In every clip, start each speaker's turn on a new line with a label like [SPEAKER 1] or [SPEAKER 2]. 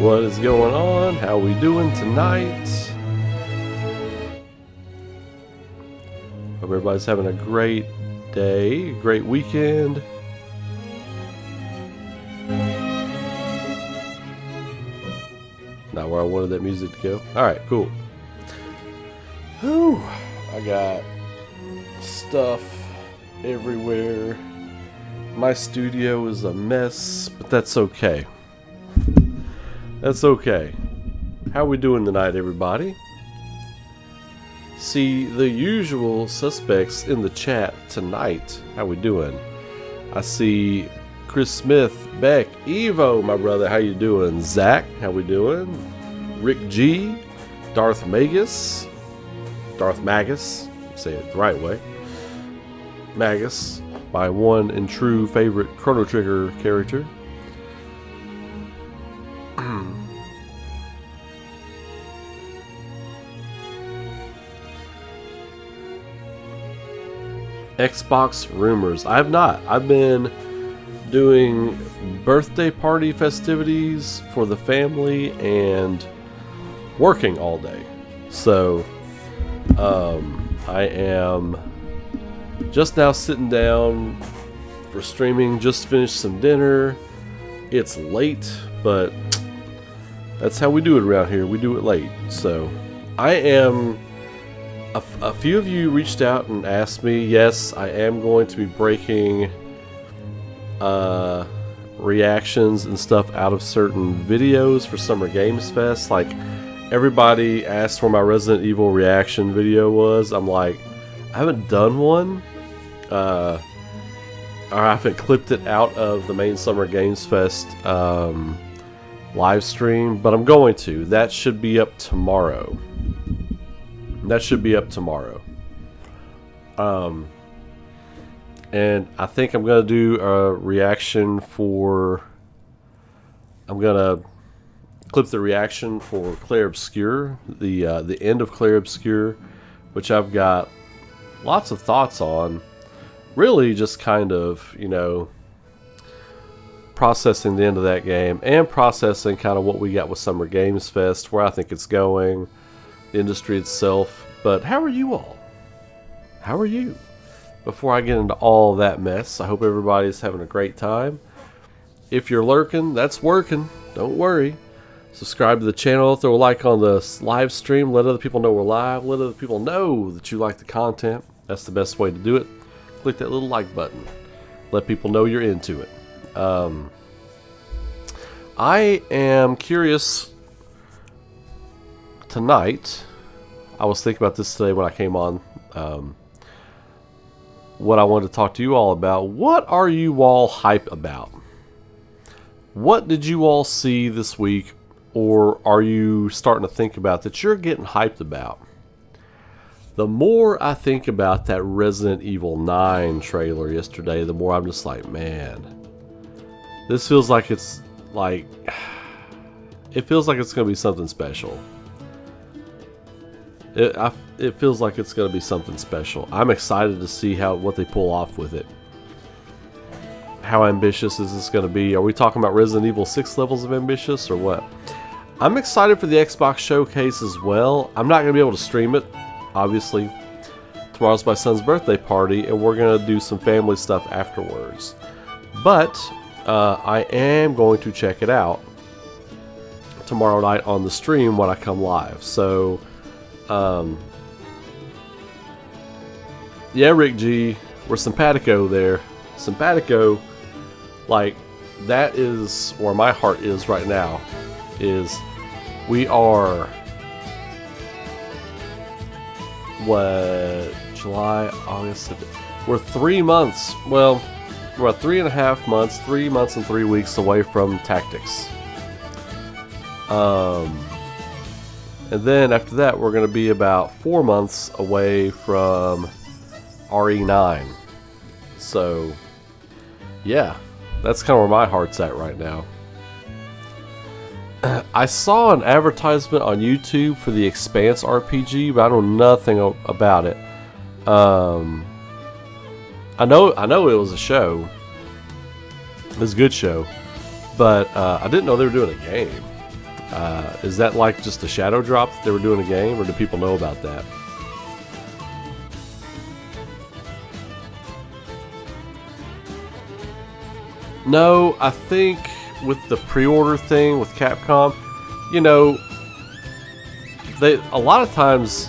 [SPEAKER 1] What is going on? How we doing tonight? Hope everybody's having a great day, great weekend. Not where I wanted that music to go. Alright, cool. Whew. I got stuff everywhere. My studio is a mess, but that's okay. That's okay. How we doing tonight, everybody? See the usual suspects in the chat tonight. How we doing? I see Chris Smith, Beck, Evo, my brother. How you doing? Zach, how we doing? Rick G, Darth Magus, say it the right way. Magus, my one and true favorite Chrono Trigger character. Xbox rumors. I have not. I've been doing birthday party festivities for the family and working all day. So I am just now sitting down for streaming. Just finished some dinner. It's late, but that's how we do it around here. We do it late. So I am... A few of you reached out and asked me. Yes, I am going to be breaking reactions and stuff out of certain videos for Summer Games Fest. Like everybody asked where my Resident Evil reaction video was. I'm like, I haven't done one. Or I haven't clipped it out of the main Summer Games Fest live stream, but I'm going to. That should be up tomorrow. And I think I'm going to do a reaction for... I'm going to clip the reaction for Clair Obscur, the end of Clair Obscur, which I've got lots of thoughts on. Really just kind of, you know, processing the end of that game and processing kind of what we got with Summer Games Fest, where I think it's going, the industry itself. But how are you all? How are you? Before I get into all that mess, I hope everybody's having a great time. If you're lurking, that's working. Don't worry. Subscribe to the channel, throw a like on the live stream, let other people know we're live, let other people know that you like the content. That's the best way to do it. Click that little like button. Let people know you're into it. I am curious tonight. I was thinking about this today when I came on. What I wanted to talk to you all about. What are you all hype about? What did you all see this week, or are you starting to think about that you're getting hyped about? The more I think about that Resident Evil 9 trailer yesterday, the more I'm just like, man, this feels like it's like, it feels like it's going to be something special. It feels like it's going to be something special. I'm excited to see what they pull off with it. How ambitious is this going to be? Are we talking about Resident Evil 6 levels of ambitious or what? I'm excited for the Xbox showcase as well. I'm not going to be able to stream it, obviously. Tomorrow's my son's birthday party, and we're going to do some family stuff afterwards. But I am going to check it out tomorrow night on the stream when I come live. So, yeah, Rick G, we're simpatico there. Simpatico, like, that is where my heart is right now. We are, what, July, August, we're 3 months, well, we're about 3.5 months, 3 months and 3 weeks away from Tactics. And then after that, we're going to be about 4 months away from RE9. So, yeah, that's kind of where my heart's at right now. I saw an advertisement on YouTube for the Expanse RPG, but I know nothing about it. I know it was a show. It was a good show, but I didn't know they were doing a game. Is that like just a shadow drop that they were doing a game, or do people know about that? No, I think with the pre-order thing with Capcom, you know, a lot of times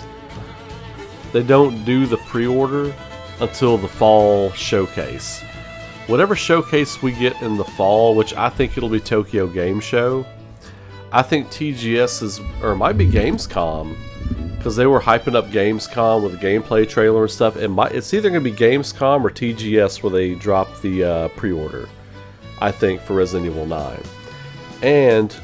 [SPEAKER 1] they don't do the pre-order until the fall showcase. Whatever showcase we get in the fall, which I think it'll be Tokyo Game Show, I think TGS is, or it might be Gamescom, because they were hyping up Gamescom with the gameplay trailer and stuff. It's either going to be Gamescom or TGS where they drop the pre-order, I think, for Resident Evil 9. And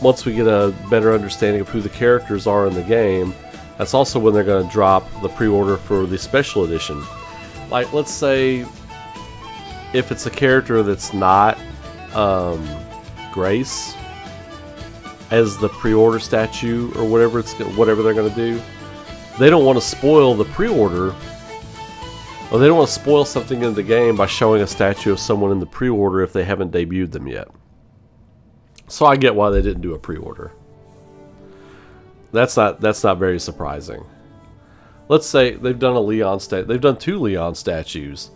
[SPEAKER 1] once we get a better understanding of who the characters are in the game, that's also when they're going to drop the pre-order for the special edition. Like, let's say if it's a character that's not Grace as the pre-order statue or whatever they're going to do, they don't want to spoil the pre-order, or they don't want to spoil something in the game by showing a statue of someone in the pre-order if they haven't debuted them yet. So I get why they didn't do a pre-order. That's not very surprising. Let's say they've done they've done 2 Leon statues.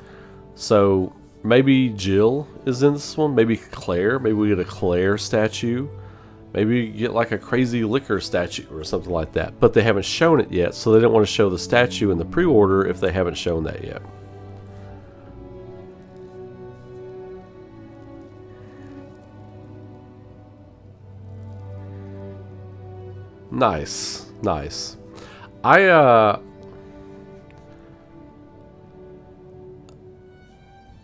[SPEAKER 1] So maybe Jill is in this one, maybe Claire, maybe we get a Claire statue. Maybe you get like a crazy liquor statue or something like that. But they haven't shown it yet, so they don't want to show the statue in the pre-order if they haven't shown that yet. Nice. I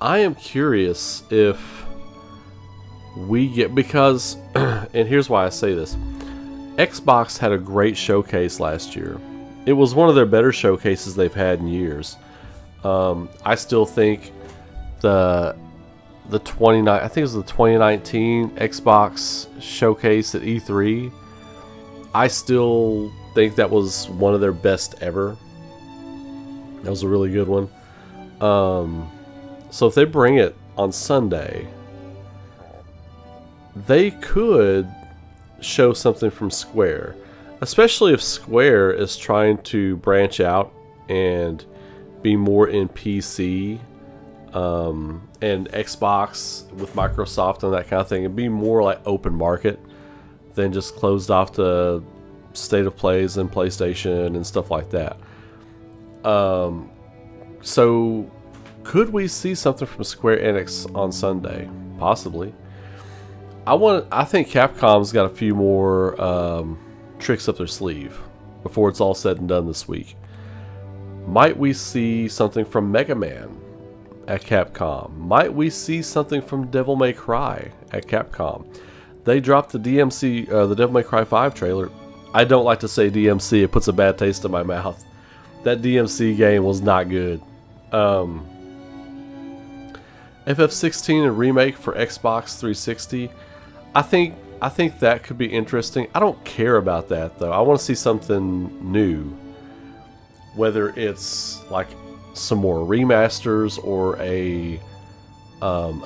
[SPEAKER 1] am curious if we get, because, and here's why I say this. Xbox had a great showcase last year. It was one of their better showcases they've had in years. I still think I think it was the 2019 Xbox showcase at E3. I still think that was one of their best ever. That was a really good one. So if they bring it on Sunday, they could show something from Square, especially if Square is trying to branch out and be more in PC and Xbox with Microsoft and that kind of thing, and be more like open market than just closed off to state of plays and PlayStation and stuff like that. So could we see something from Square Enix on Sunday? Possibly. I think Capcom's got a few more tricks up their sleeve before it's all said and done this week. Might we see something from Mega Man at Capcom? Might we see something from Devil May Cry at Capcom? They dropped the DMC, the Devil May Cry 5 trailer. I don't like to say DMC, it puts a bad taste in my mouth. That DMC game was not good. FF16 and remake for Xbox 360. I think that could be interesting. I don't care about that though. I want to see something new. Whether it's like some more remasters or a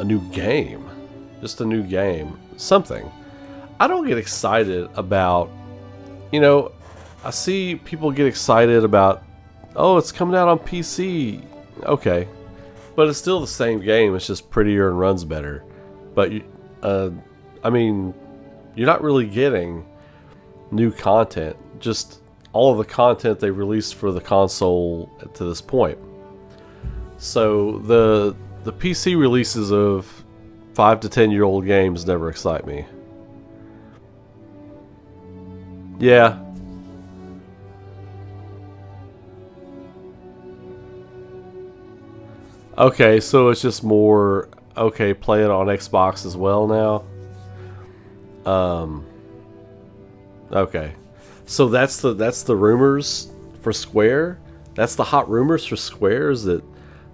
[SPEAKER 1] new game. Just a new game. Something. I don't get excited about, I see people get excited about, oh, it's coming out on PC. Okay. But it's still the same game. It's just prettier and runs better. But, you're not really getting new content. Just all of the content they released for the console to this point. So the PC releases of 5 to 10 year old games never excite me. Yeah. Okay, so it's just more, okay, play it on Xbox as well now. Okay. So that's the rumors for Square. That's the hot rumors for Square, is that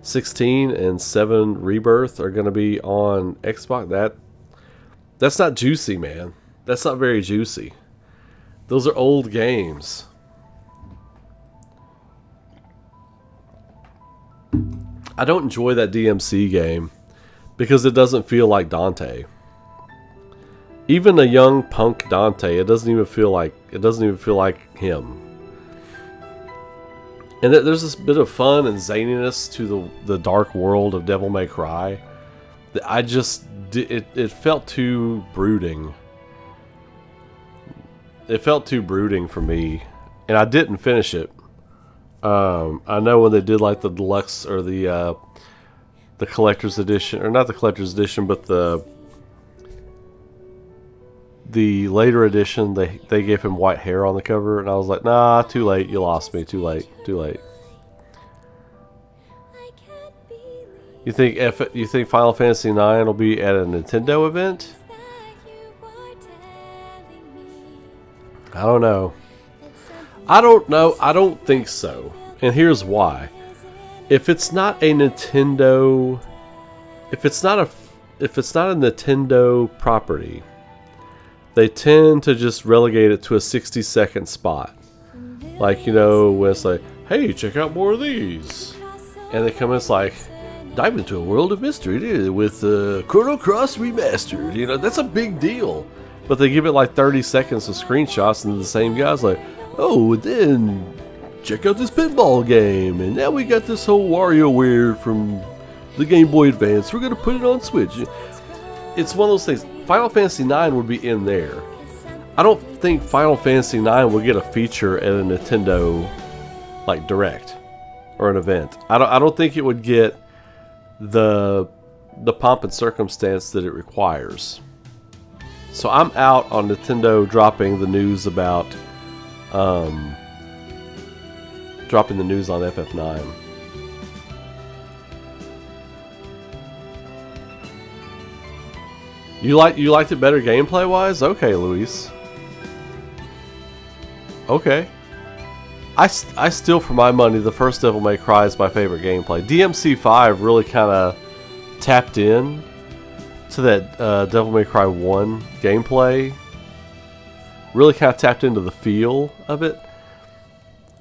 [SPEAKER 1] 16 and 7 Rebirth are going to be on Xbox. That's not juicy, man. That's not very juicy. Those are old games. I don't enjoy that DMC game because it doesn't feel like Dante. Even a young punk Dante, it doesn't even feel like him. And there's this bit of fun and zaniness to the dark world of Devil May Cry that it felt too brooding. It felt too brooding for me, and I didn't finish it. I know when they did like the deluxe or the collector's edition, or not the collector's edition, but the later edition, they gave him white hair on the cover, and I was like, nah, too late, you lost me, too late. You think Final Fantasy 9 will be at a Nintendo event? I don't know. I don't think so. And here's why. If it's not a Nintendo, if it's not a Nintendo property, they tend to just relegate it to a 60-second spot. Like, when it's like, hey, check out more of these. And they come in, it's like, dive into a world of mystery with Chrono Cross Remastered. That's a big deal. But they give it like 30 seconds of screenshots, and the same guy's like, oh, then check out this pinball game. And now we got this whole WarioWare from the Game Boy Advance. We're going to put it on Switch. It's one of those things. Final Fantasy 9 would be in there. I don't think Final Fantasy 9 will get a feature at a Nintendo like Direct or an event. I don't think it would get the pomp and circumstance that it requires. So I'm out on Nintendo dropping the news about dropping the news on FF9. You liked it better gameplay wise? Okay, Luis. Okay. I still, for my money, the first Devil May Cry is my favorite gameplay. DMC5 really kind of tapped in to that Devil May Cry 1 gameplay. Really kind of tapped into the feel of it.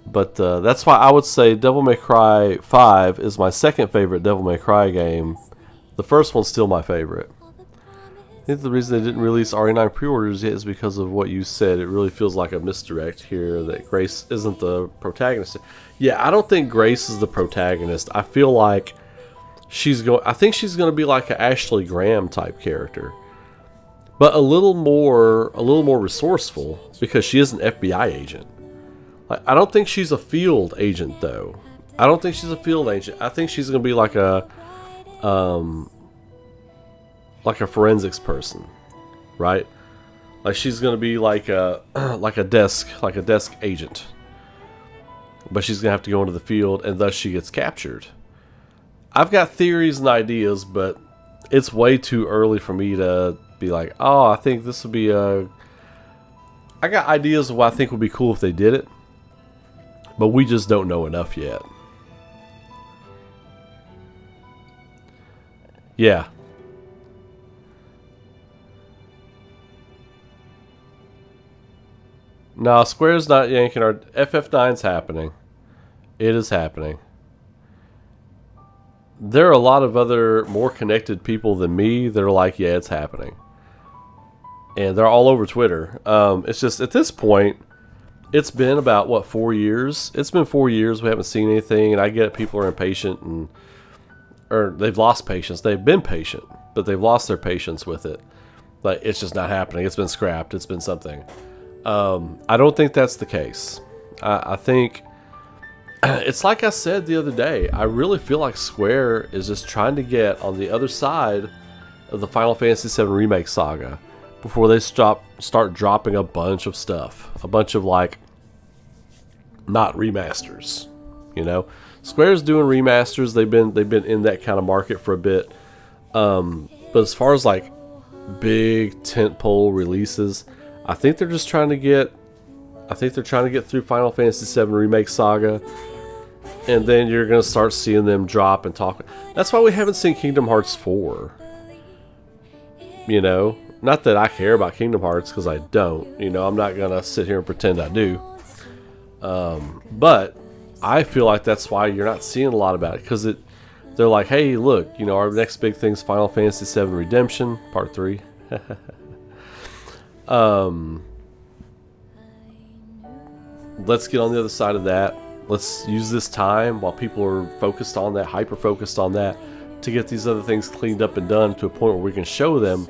[SPEAKER 1] But that's why I would say Devil May Cry 5 is my second favorite Devil May Cry game. The first one's still my favorite. I think the reason they didn't release RE9 pre-orders yet is because of what you said. It really feels like a misdirect here that Grace isn't the protagonist. Yeah, I don't think Grace is the protagonist. I feel like I think she's going to be like an Ashley Graham type character, but a little more resourceful because she is an FBI agent. Like, I don't think she's a field agent though. I don't think she's a field agent. I think she's going to be like a forensics person, right? Like she's gonna be like a desk agent, but she's gonna have to go into the field, and thus she gets captured. I've got theories and ideas, but it's way too early for me to be like, oh, I think this would be I got ideas of what I think would be cool if they did it, but we just don't know enough yet. Yeah. No, Square's not yanking our... FF9's happening. It is happening. There are a lot of other more connected people than me that are like, yeah, it's happening. And they're all over Twitter. It's just, at this point, it's been about, what, 4 years? It's been 4 years, we haven't seen anything, and I get it, people are impatient, or they've lost patience. They've been patient, but they've lost their patience with it. Like, it's just not happening. It's been scrapped. It's been something. I don't think that's the case. I think it's like I said the other day. I really feel like Square is just trying to get on the other side of the Final Fantasy VII Remake saga before they start dropping a bunch of stuff, a bunch of like not remasters. You know, Square's doing remasters. They've been in that kind of market for a bit. But as far as like big tentpole releases, I think they're just trying to get through Final Fantasy VII Remake Saga, and then you're going to start seeing them drop and talk. That's why we haven't seen Kingdom Hearts 4. You know, not that I care about Kingdom Hearts, because I don't. You know, I'm not going to sit here and pretend I do. But I feel like that's why you're not seeing a lot about it, because they're like, hey, look, you know, our next big thing's Final Fantasy VII Redemption Part 3. Let's get on the other side of that. Let's use this time while people are focused on that, hyper focused on that, to get these other things cleaned up and done to a point where we can show them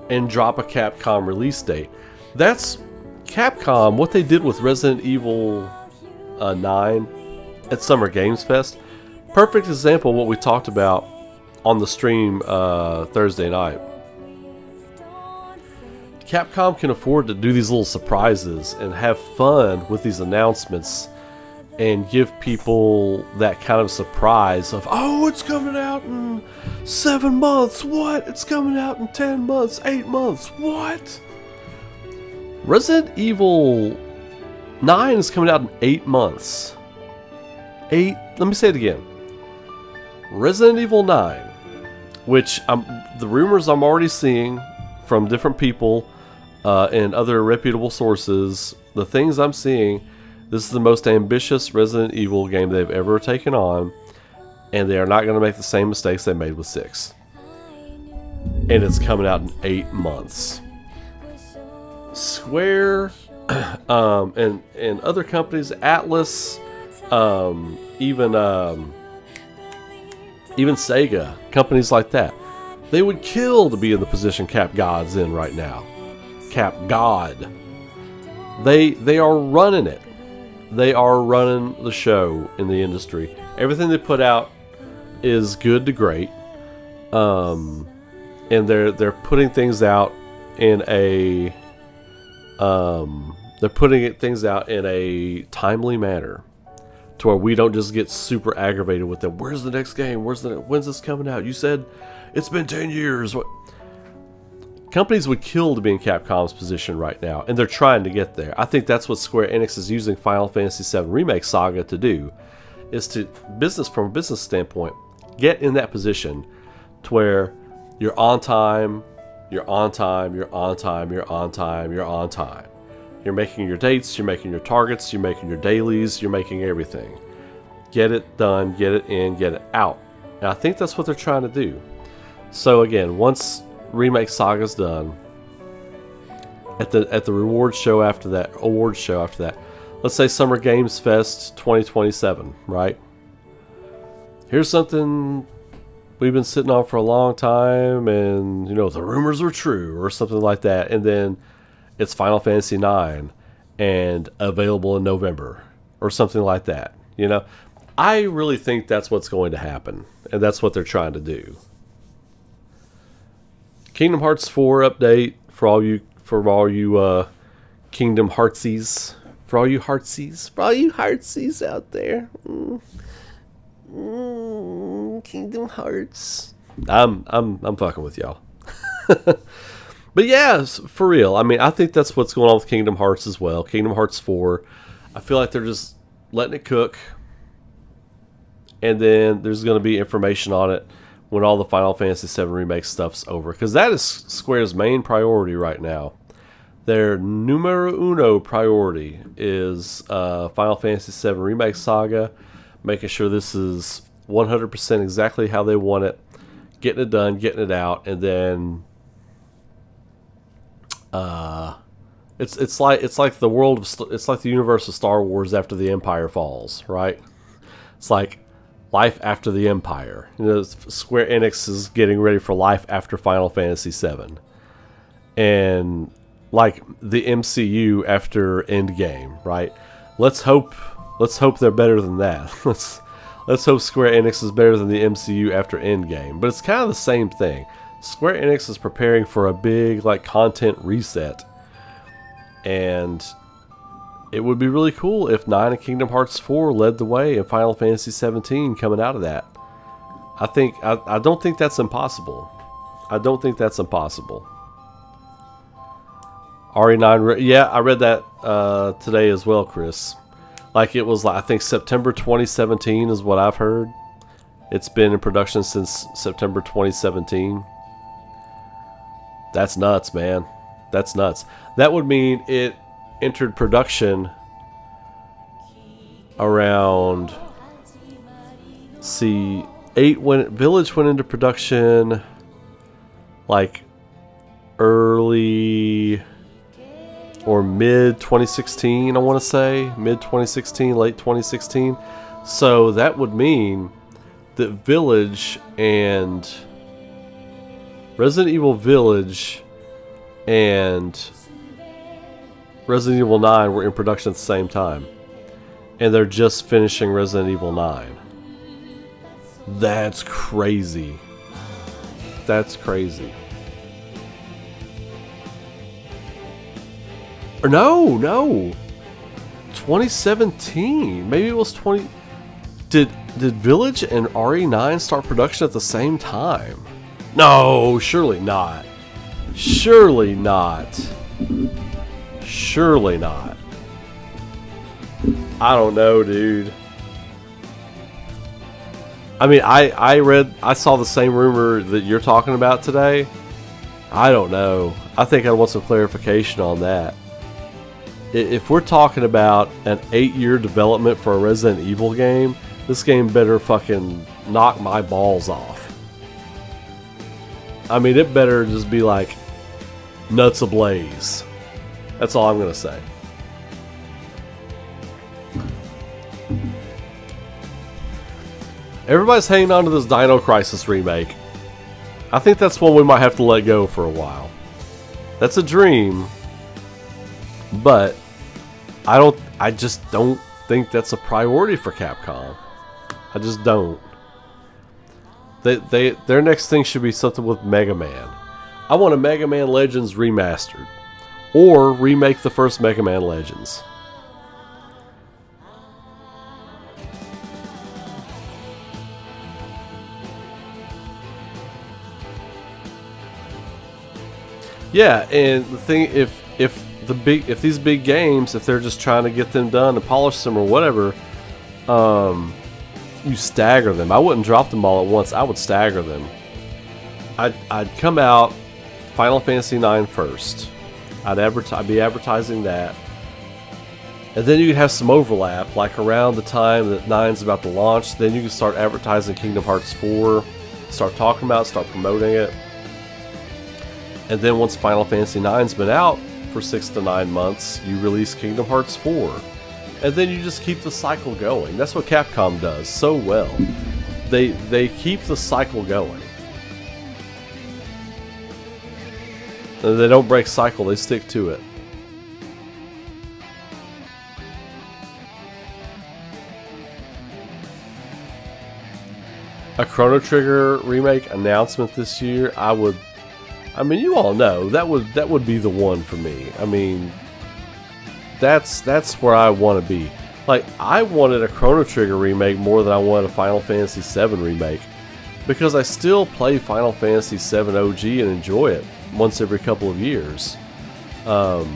[SPEAKER 1] and drop a Capcom release date. That's Capcom, what they did with Resident Evil 9 at Summer Games Fest. Perfect example of what we talked about on the stream Thursday night. Capcom can afford to do these little surprises and have fun with these announcements and give people that kind of surprise of, oh, it's coming out in 7 months, what? It's coming out in 10 months, 8 months, what? Resident Evil 9 is coming out in 8 months. Let me say it again. Resident Evil 9, which the rumors I'm already seeing from different people and other reputable sources, the things I'm seeing, this is the most ambitious Resident Evil game they've ever taken on, and they are not going to make the same mistakes they made with 6. And it's coming out in 8 months. Square and other companies, Atlas, even SAGA, companies like that, they would kill to be in the position Cap God's in right now. Cap God. They are running it. They are running the show in the industry. Everything they put out is good to great. And they're putting things out in a They're putting things out in a timely manner to where we don't just get super aggravated with them. Where's the next game? When's this coming out? You said it's been 10 years. What? Companies would kill to be in Capcom's position right now, and they're trying to get there. I think that's what Square Enix is using Final Fantasy VII Remake Saga to do, is to from a business standpoint, get in that position to where you're on time, you're on time, you're on time, you're on time, you're on time. You're making your dates, you're making your targets, you're making your dailies, you're making everything. Get it done, get it in, get it out. And I think that's what they're trying to do. So again, once Remake Saga's done, at the award show after that, let's say Summer Games Fest 2027, right? Here's something we've been sitting on for a long time, and the rumors are true, or something like that, and then it's Final Fantasy IX and available in November or something like that. I really think that's what's going to happen, and that's what they're trying to do. Kingdom Hearts 4 update for all you Kingdom Heartsies, for all you Heartsies out there. Kingdom Hearts. I'm fucking with y'all. But yeah, for real. I mean, I think that's what's going on with Kingdom Hearts as well. Kingdom Hearts 4. I feel like they're just letting it cook. And then there's going to be information on it when all the Final Fantasy VII Remake stuff's over. Because that is Square's main priority right now. Their numero uno priority is Final Fantasy VII Remake Saga. Making sure this is 100% exactly how they want it. Getting it done, getting it out, and then... it's like the universe of Star Wars after the Empire falls, right? It's like life after the Empire. Square Enix is getting ready for life after Final Fantasy VII, and like the MCU after Endgame, right? Let's hope they're better than that. Let's hope Square Enix is better than the MCU after Endgame. But it's kind of the same thing. Square Enix is preparing for a big content reset, and it would be really cool if 9 and Kingdom Hearts 4 led the way in Final Fantasy 17 coming out of that. I don't think that's impossible. RE9, yeah, I read that today as well, Chris. It was I think September 2017 is what I've heard. It's been in production since September 2017. That's nuts, man. That's nuts. That would mean it entered production around... See, 8 when Village went into production early or mid 2016, I want to say. Mid 2016, late 2016. So that would mean that Village and... Resident Evil Village and Resident Evil 9 were in production at the same time. And they're just finishing Resident Evil 9. That's crazy. That's crazy. Or no. 2017. Maybe it was 20... Did Village and RE9 start production at the same time? No, surely not. Surely not. I don't know, dude. I mean, I saw the same rumor that you're talking about today. I don't know. I think I want some clarification on that. If we're talking about an 8-year development for a Resident Evil game, this game better fucking knock my balls off. I mean, it better just be nuts ablaze. That's all I'm going to say. Everybody's hanging on to this Dino Crisis remake. I think that's one we might have to let go for a while. That's a dream, but I just don't think that's a priority for Capcom. I just don't. Their next thing should be something with Mega Man. I want a Mega Man Legends remastered, or remake the first Mega Man Legends. Yeah, and the thing, if these big games, if they're just trying to get them done and polish them or whatever, you stagger them. I wouldn't drop them all at once. I would stagger them. I'd come out Final Fantasy IX first. I'd be advertising that, and then you could have some overlap, like around the time that 9's about to launch. Then you can start advertising Kingdom Hearts 4, start talking about it, start promoting it. And then once Final Fantasy IX's been out for 6 to 9 months, you release Kingdom Hearts 4. And then you just keep the cycle going. That's what Capcom does so well. They keep the cycle going. And they don't break cycle, they stick to it. A Chrono Trigger remake announcement this year, I mean, you all know that would be the one for me. I mean, that's where I want to be. Like, I wanted a Chrono Trigger remake more than I wanted a Final Fantasy VII remake, because I still play Final Fantasy VII OG and enjoy it once every couple of years. But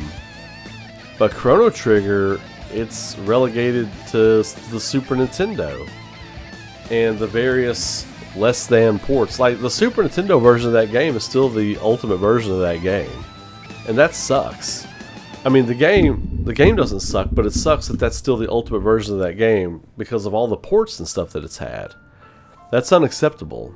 [SPEAKER 1] Chrono Trigger, it's relegated to the Super Nintendo and the various less than ports. Like, the Super Nintendo version of that game is still the ultimate version of that game, and that sucks. I mean, the game doesn't suck, but it sucks that that's still the ultimate version of that game because of all the ports and stuff that it's had. That's unacceptable.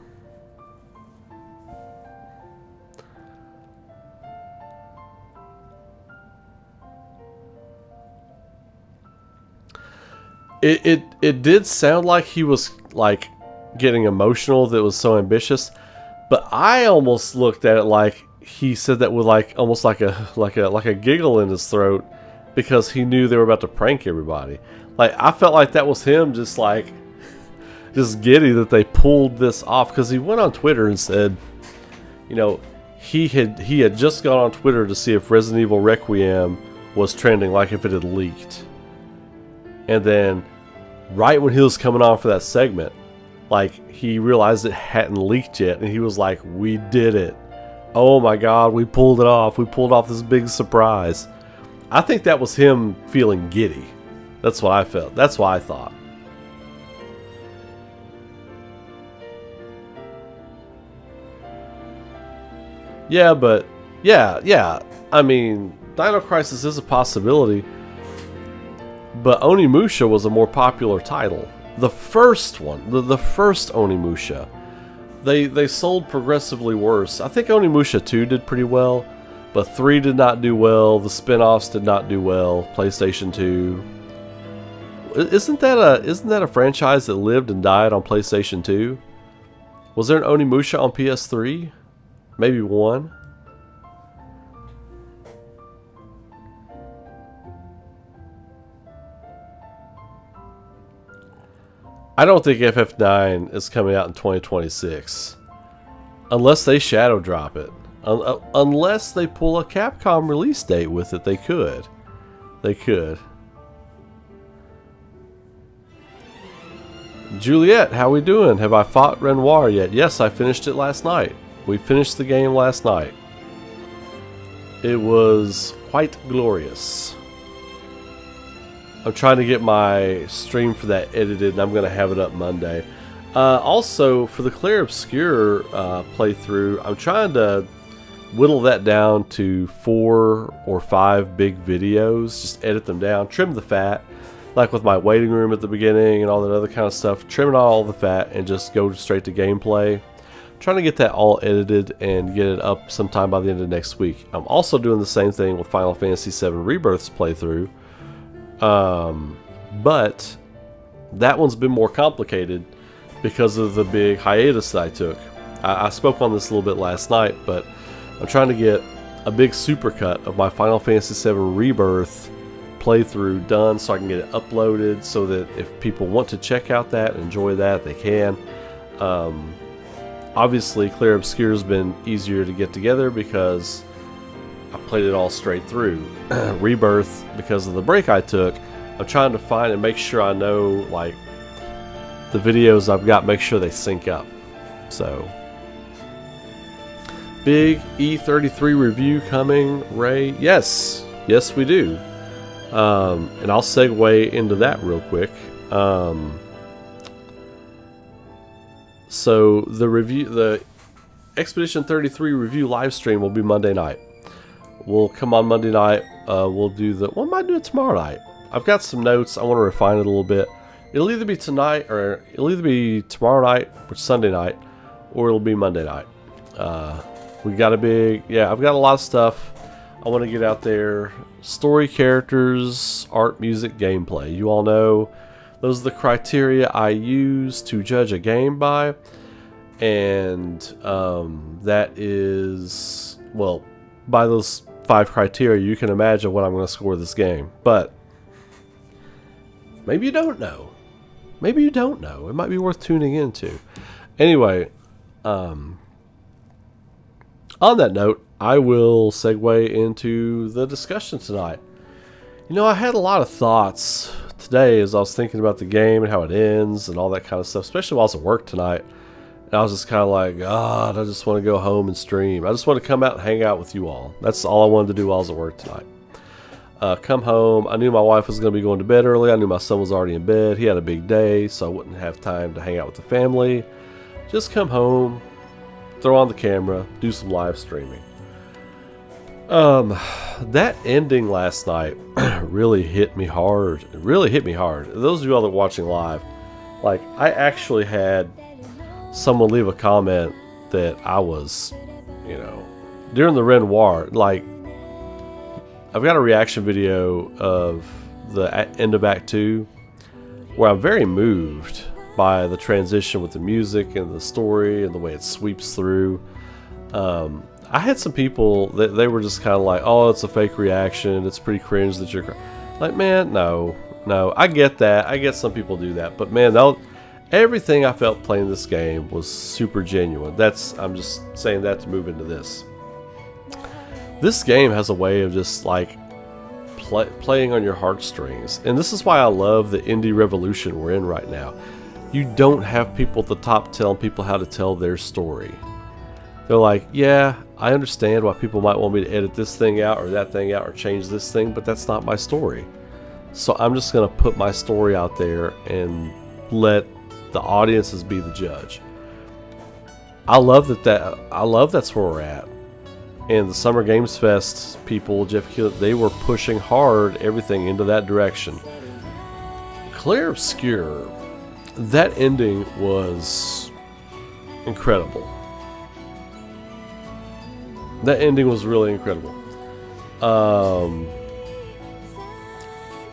[SPEAKER 1] It did sound like he was like getting emotional, that it was so ambitious, but I almost looked at it like he said that with like almost like a giggle in his throat, because he knew they were about to prank everybody. Like, I felt like that was him just like just giddy that they pulled this off, because he went on Twitter and said, you know, he had just gone on Twitter to see if Resident Evil Requiem was trending, like if it had leaked. And then right when he was coming on for that segment, like, he realized it hadn't leaked yet, and he was like, we did it. Oh my god, we pulled it off. We pulled off this big surprise. I think that was him feeling giddy. That's what I felt. That's what I thought. Yeah, but yeah. I mean, Dino Crisis is a possibility, but Onimusha was a more popular title. The first one, the first Onimusha, they sold progressively worse. I think Onimusha 2 did pretty well, but 3 did not do well. The spin-offs did not do well. PlayStation 2. Isn't that a franchise that lived and died on PlayStation 2? Was there an Onimusha on PS3? Maybe 1? I don't think FF9 is coming out in 2026. Unless they shadow drop it. Unless they pull a Capcom release date with it, they could. They could. Juliet, how we doing? Have I fought Renoir yet? Yes, I finished it last night. We finished the game last night. It was quite glorious. I'm trying to get my stream for that edited, and I'm going to have it up Monday. Also, for the Clair Obscur playthrough, I'm trying to whittle that down to 4 or 5 big videos. Just edit them down, trim the fat, like with my waiting room at the beginning and all that other kind of stuff. Trim out all the fat and just go straight to gameplay. Trying to get that all edited and get it up sometime by the end of next week. I'm also doing the same thing with Final Fantasy VII Rebirth's playthrough. But that one's been more complicated because of the big hiatus that I took. I spoke on this a little bit last night, but I'm trying to get a big supercut of my Final Fantasy VII Rebirth playthrough done so I can get it uploaded, so that if people want to check out that and enjoy that, they can. Obviously, Clair Obscur has been easier to get together because I played it all straight through. Rebirth, because of the break I took, I'm trying to find and make sure I know, like, the videos I've got, make sure they sync up. So, big E33 review coming, Ray. Yes, we do. And I'll segue into that real quick. So the Expedition 33 review live stream will be Monday night. We'll come on Monday night. We'll might do it tomorrow night. I've got some notes. I want to refine it a little bit. It'll either be tonight or it'll either be tomorrow night, which is Sunday night, or it'll be Monday night. I've got a lot of stuff I want to get out there. Story, characters, art, music, gameplay. You all know those are the criteria I use to judge a game by. And that is, well, by those 5 criteria, you can imagine what I'm going to score this game. But maybe you don't know. Maybe you don't know. It might be worth tuning into. Anyway, on that note, I will segue into the discussion tonight. You know, I had a lot of thoughts today as I was thinking about the game and how it ends and all that kind of stuff, especially while I was at work tonight. And I was just kind of like, God, I just want to go home and stream. I just want to come out and hang out with you all. That's all I wanted to do while I was at work tonight. Come home. I knew my wife was going to be going to bed early. I knew my son was already in bed. He had a big day, so I wouldn't have time to hang out with the family. Just come home, throw on the camera, do some live streaming. That ending last night really hit me hard. It really hit me hard. Those of you all that are watching live, like, I actually had someone leave a comment that I was, you know, during the Renoir, like, I've got a reaction video of the end of Act 2 where I'm very moved by the transition with the music and the story and the way it sweeps through. I had some people that they were just kind of like, oh, it's a fake reaction. It's pretty cringe that you're like, man, no, I get that. I get some people do that. But man, everything I felt playing this game was super genuine. I'm just saying that to move into this. This game has a way of just like playing on your heartstrings. And this is why I love the indie revolution we're in right now. You don't have people at the top telling people how to tell their story. They're like, yeah, I understand why people might want me to edit this thing out or that thing out or change this thing, but that's not my story. So I'm just going to put my story out there and let the audiences be the judge. I love that's where we're at. And the Summer Games Fest people, Jeff Keeler, they were pushing hard everything into that direction. Clair Obscur, that ending was incredible. That ending was really incredible.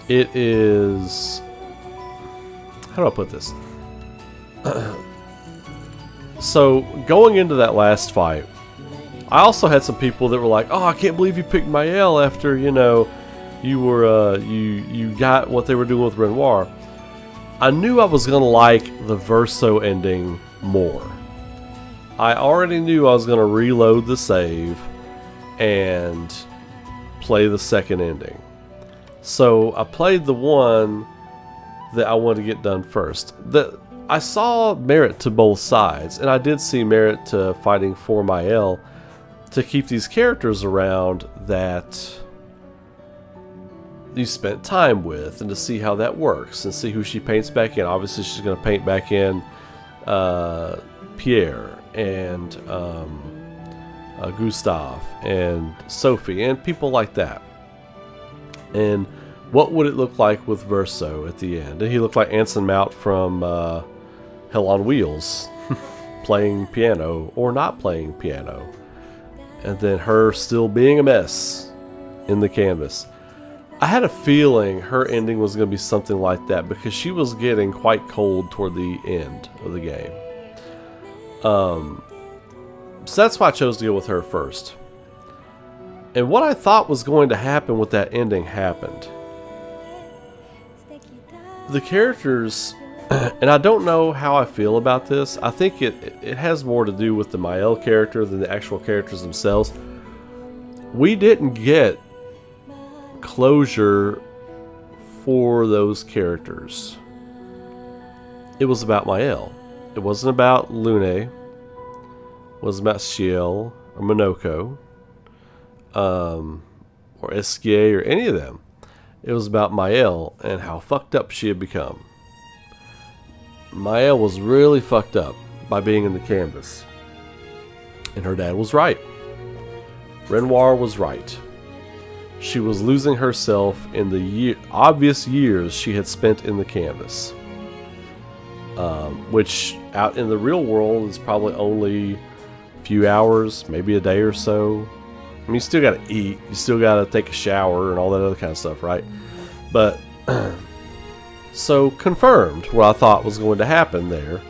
[SPEAKER 1] It is... How do I put this? So, going into that last fight, I also had some people that were like, oh, I can't believe you picked Mael after, you know, you were, you got what they were doing with Renoir. I knew I was going to like the Verso ending more. I already knew I was going to reload the save and play the second ending. So I played the one that I wanted to get done first. I saw merit to both sides, and I did see merit to fighting for Mael to keep these characters around that you spent time with, and to see how that works and see who she paints back in. Obviously, she's going to paint back in Pierre and Gustav and Sophie and people like that. And what would it look like with Verso at the end? And he looked like Anson Mount from Hell on Wheels, playing piano or not playing piano. And then her still being a mess in the canvas. I had a feeling her ending was going to be something like that because she was getting quite cold toward the end of the game. So that's why I chose to go with her first. And what I thought was going to happen with that ending happened. The characters, and I don't know how I feel about this. I think it has more to do with the Mael character than the actual characters themselves. we didn't get closure for those characters. It was about Mael. It wasn't about Lune. It wasn't about Ciel or Monoko, or Esquier or any of them. It was about Mael and how fucked up she had become. Mael was really fucked up by being in the canvas. And her dad was right. Renoir was right. She was losing herself in the obvious years she had spent in the canvas. Which out in the real world is probably only a few hours, maybe a day or so. I mean, you still gotta eat, you still gotta take a shower and all that other kind of stuff, right? But, so confirmed what I thought was going to happen there.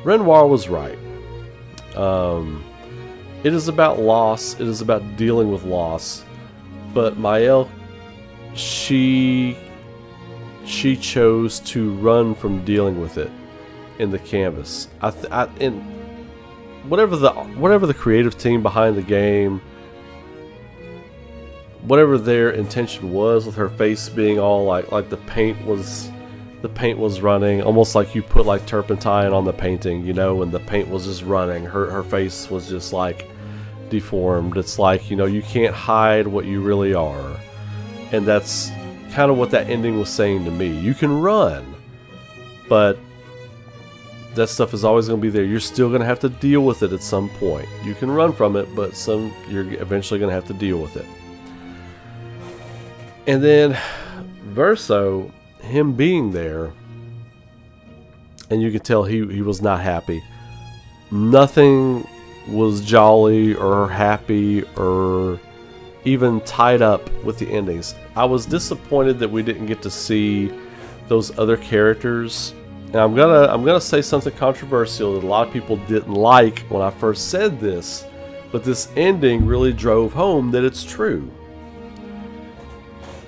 [SPEAKER 1] Renoir was right. It is about loss, it is about dealing with loss. But Mael, she chose to run from dealing with it in the canvas. In whatever the creative team behind the game, whatever their intention was with her face being all like the paint was running, almost like you put like turpentine on the painting, you know, and the paint was just running. Her face was just like deformed. It's like, you know, you can't hide what you really are. And that's kind of what that ending was saying to me. You can run, but that stuff is always going to be there. You're still going to have to deal with it at some point. You can run from it, but you're eventually going to have to deal with it. And then Verso, him being there, and you could tell he was not happy. Nothing was jolly or happy or even tied up with the endings. I was disappointed that we didn't get to see those other characters. And I'm gonna say something controversial that a lot of people didn't like when I first said this, but this ending really drove home that it's true.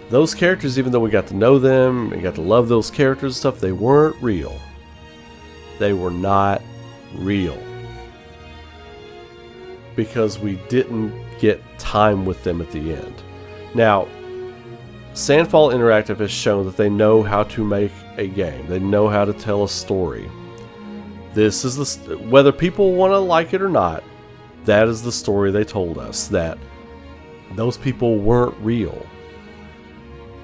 [SPEAKER 1] Those characters, even though we got to know them and got to love those characters and stuff, they weren't real. They were not real. Because we didn't get time with them at the end. Now, Sandfall Interactive has shown that they know how to make a game. They know how to tell a story. This is whether people want to like it or not, that is the story they told us, that those people weren't real.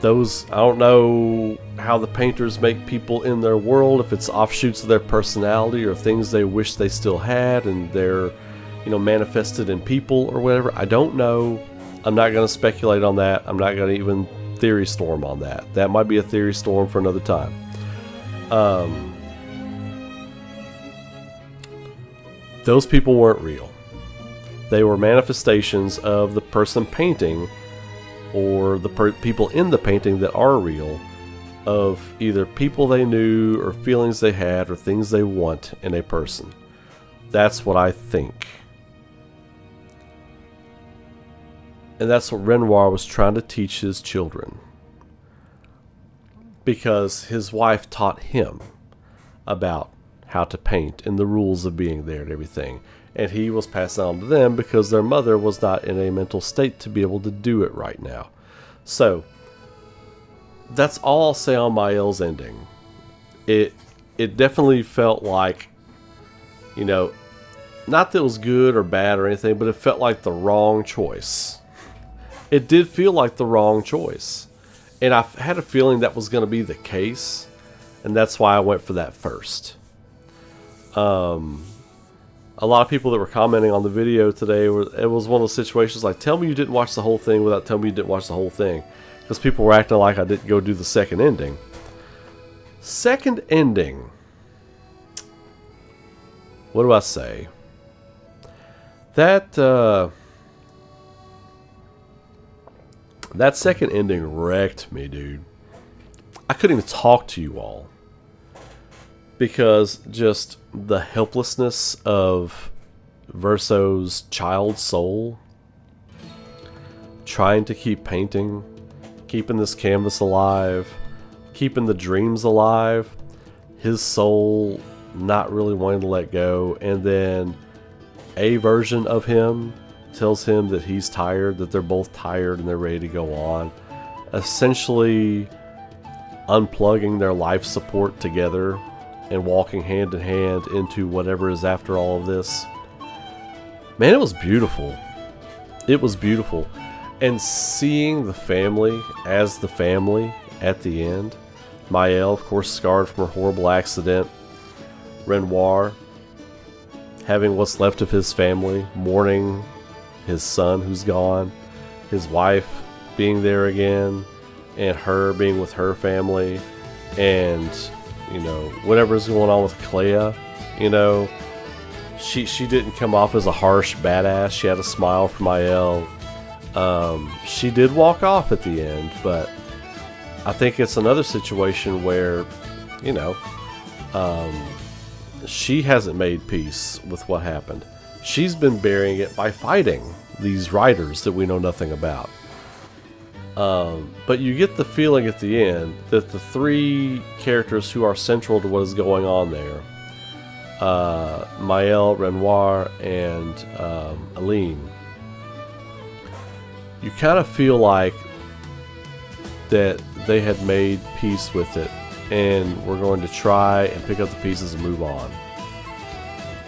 [SPEAKER 1] I don't know how the painters make people in their world, if it's offshoots of their personality or things they wish they still had and they're, you know, manifested in people or whatever. I don't know. I'm not going to speculate on that. I'm not going to even theory storm on that. That might be a theory storm for another time. Those people weren't real. They were manifestations of the person painting, or the people in the painting that are real, of either people they knew or feelings they had or things they want in a person. That's what I think. And that's what Renoir was trying to teach his children. Because his wife taught him about how to paint and the rules of being there and everything. And he was passing on to them because their mother was not in a mental state to be able to do it right now. So, that's all I'll say on Mael's ending. It definitely felt like, you know, not that it was good or bad or anything, but it felt like the wrong choice. It did feel like the wrong choice. And I had a feeling that was going to be the case. And that's why I went for that first. A lot of people that were commenting on the video today, it was one of those situations like, tell me you didn't watch the whole thing without telling me you didn't watch the whole thing. Because people were acting like I didn't go do the second ending. Second ending. What do I say? That second ending wrecked me, dude. I couldn't even talk to you all. Because just the helplessness of Verso's child soul trying to keep painting, keeping this canvas alive, keeping the dreams alive, his soul not really wanting to let go, and then a version of him tells him that he's tired, that they're both tired and they're ready to go on. Essentially unplugging their life support together and walking hand in hand into whatever is after all of this. Man, it was beautiful. It was beautiful. And seeing the family as the family at the end. Maël, of course, scarred from her horrible accident. Renoir, having what's left of his family, mourning his son who's gone. His wife being there again. And her being with her family. And, you know, whatever's going on with Clair, you know. She didn't come off as a harsh badass. She had a smile for Maël. She did walk off at the end, but I think it's another situation where, you know, she hasn't made peace with what happened. She's been burying it by fighting these riders that we know nothing about. But you get the feeling at the end that the three characters who are central to what is going on there, Maël, Renoir, and Aline, you kind of feel like that they had made peace with it and we're going to try and pick up the pieces and move on.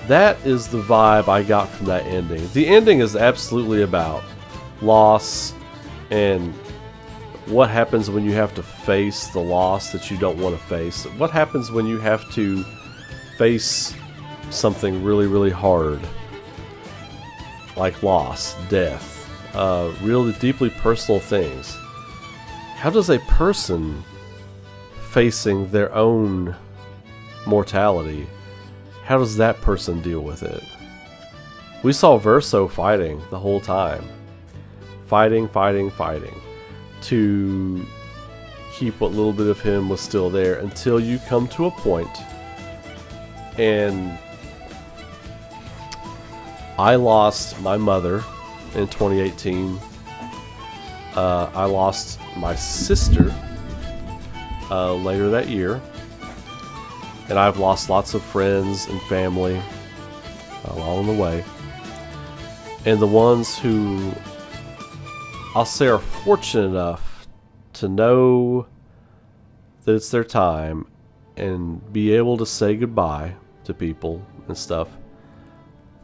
[SPEAKER 1] That is the vibe I got from that ending. The ending is absolutely about loss and what happens when you have to face the loss that you don't want to face. What happens when you have to face something really, really hard, like loss, death, really deeply personal things. How does a person facing their own mortality, how does that person deal with it? We saw Verso fighting the whole time. Fighting to keep what little bit of him was still there until you come to a point, and I lost my mother in 2018. I lost my sister later that year, and I've lost lots of friends and family along the way. And the ones who I'll say are fortunate enough to know that it's their time and be able to say goodbye to people and stuff.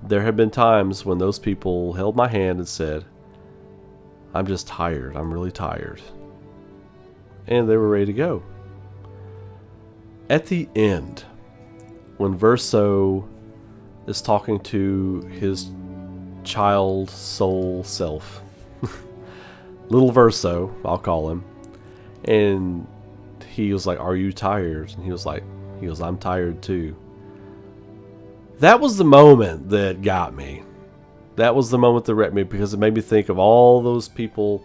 [SPEAKER 1] There have been times when those people held my hand and said, "I'm just tired. I'm really tired." And they were ready to go. At the end, when Verso is talking to his child soul self, little Verso, I'll call him, and he was like, "Are you tired?" And he goes, "I'm tired too." That was the moment that got me. That was the moment that wrecked me, because it made me think of all those people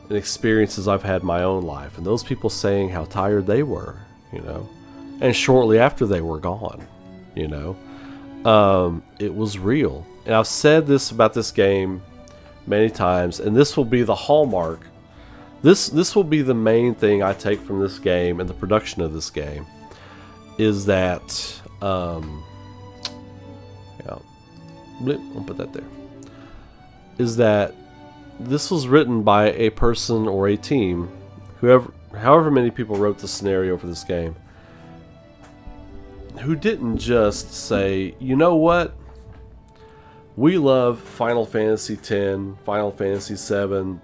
[SPEAKER 1] and experiences I've had in my own life, and those people saying how tired they were, you know, and shortly after they were gone, you know. It was real. And I've said this about this game many times, and this will be the hallmark. This will be the main thing I take from this game and the production of this game, is that I'll put that there. Is that this was written by a person or a team, however many people wrote the scenario for this game, who didn't just say, "You know what? We love Final Fantasy X, Final Fantasy VII,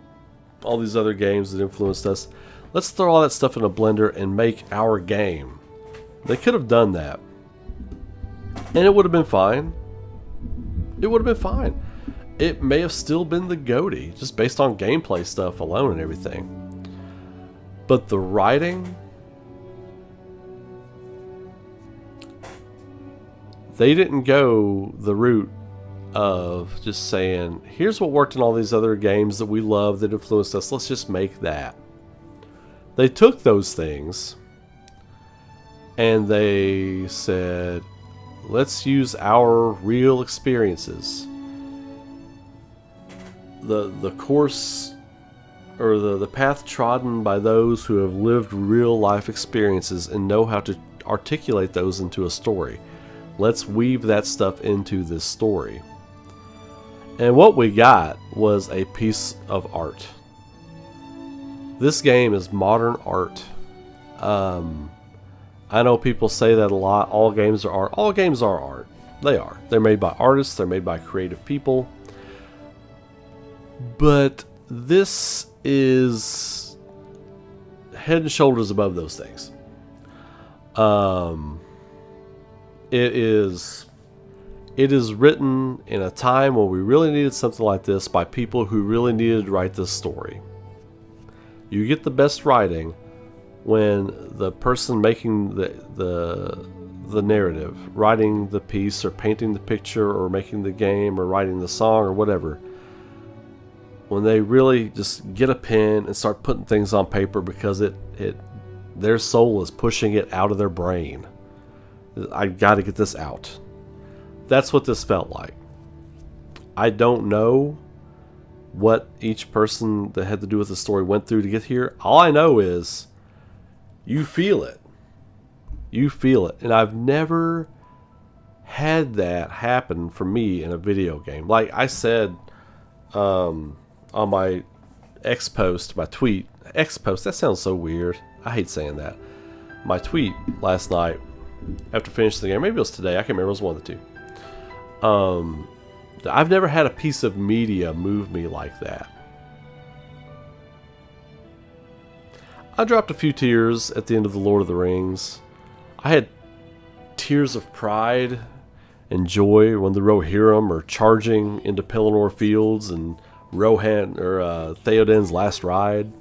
[SPEAKER 1] all these other games that influenced us. Let's throw all that stuff in a blender and make our game." They could have done that, and it would have been fine. It would have been fine. It may have still been the GOTY, just based on gameplay stuff alone and everything. But the writing, they didn't go the route of just saying, "Here's what worked in all these other games that we love that influenced us, let's just make that." They took those things and they said, "Let's use our real experiences, the course or the path trodden by those who have lived real life experiences and know how to articulate those into a story. Let's weave that stuff into this story." And what we got was a piece of art. This game is modern art. I know people say that a lot. All games are art. All games are art. They are. They're made by artists. They're made by creative people. But this is head and shoulders above those things. It is written in a time when we really needed something like this by people who really needed to write this story. You get the best writing when the person making the narrative, writing the piece or painting the picture or making the game or writing the song or whatever, when they really just get a pen and start putting things on paper because their soul is pushing it out of their brain. I got to get this out. That's what this felt like. I don't know what each person that had to do with the story went through to get here. All I know is you feel it. You feel it. And I've never had that happen for me in a video game. Like I said on my X post, my tweet. X post, that sounds so weird. I hate saying that. My tweet last night after finishing the game, maybe it was today, I can't remember, it was one of the two. I've never had a piece of media move me like that. I dropped a few tears at the end of The Lord of the Rings. I had tears of pride and joy when the Rohirrim are charging into Pelennor Fields and Theoden's last ride.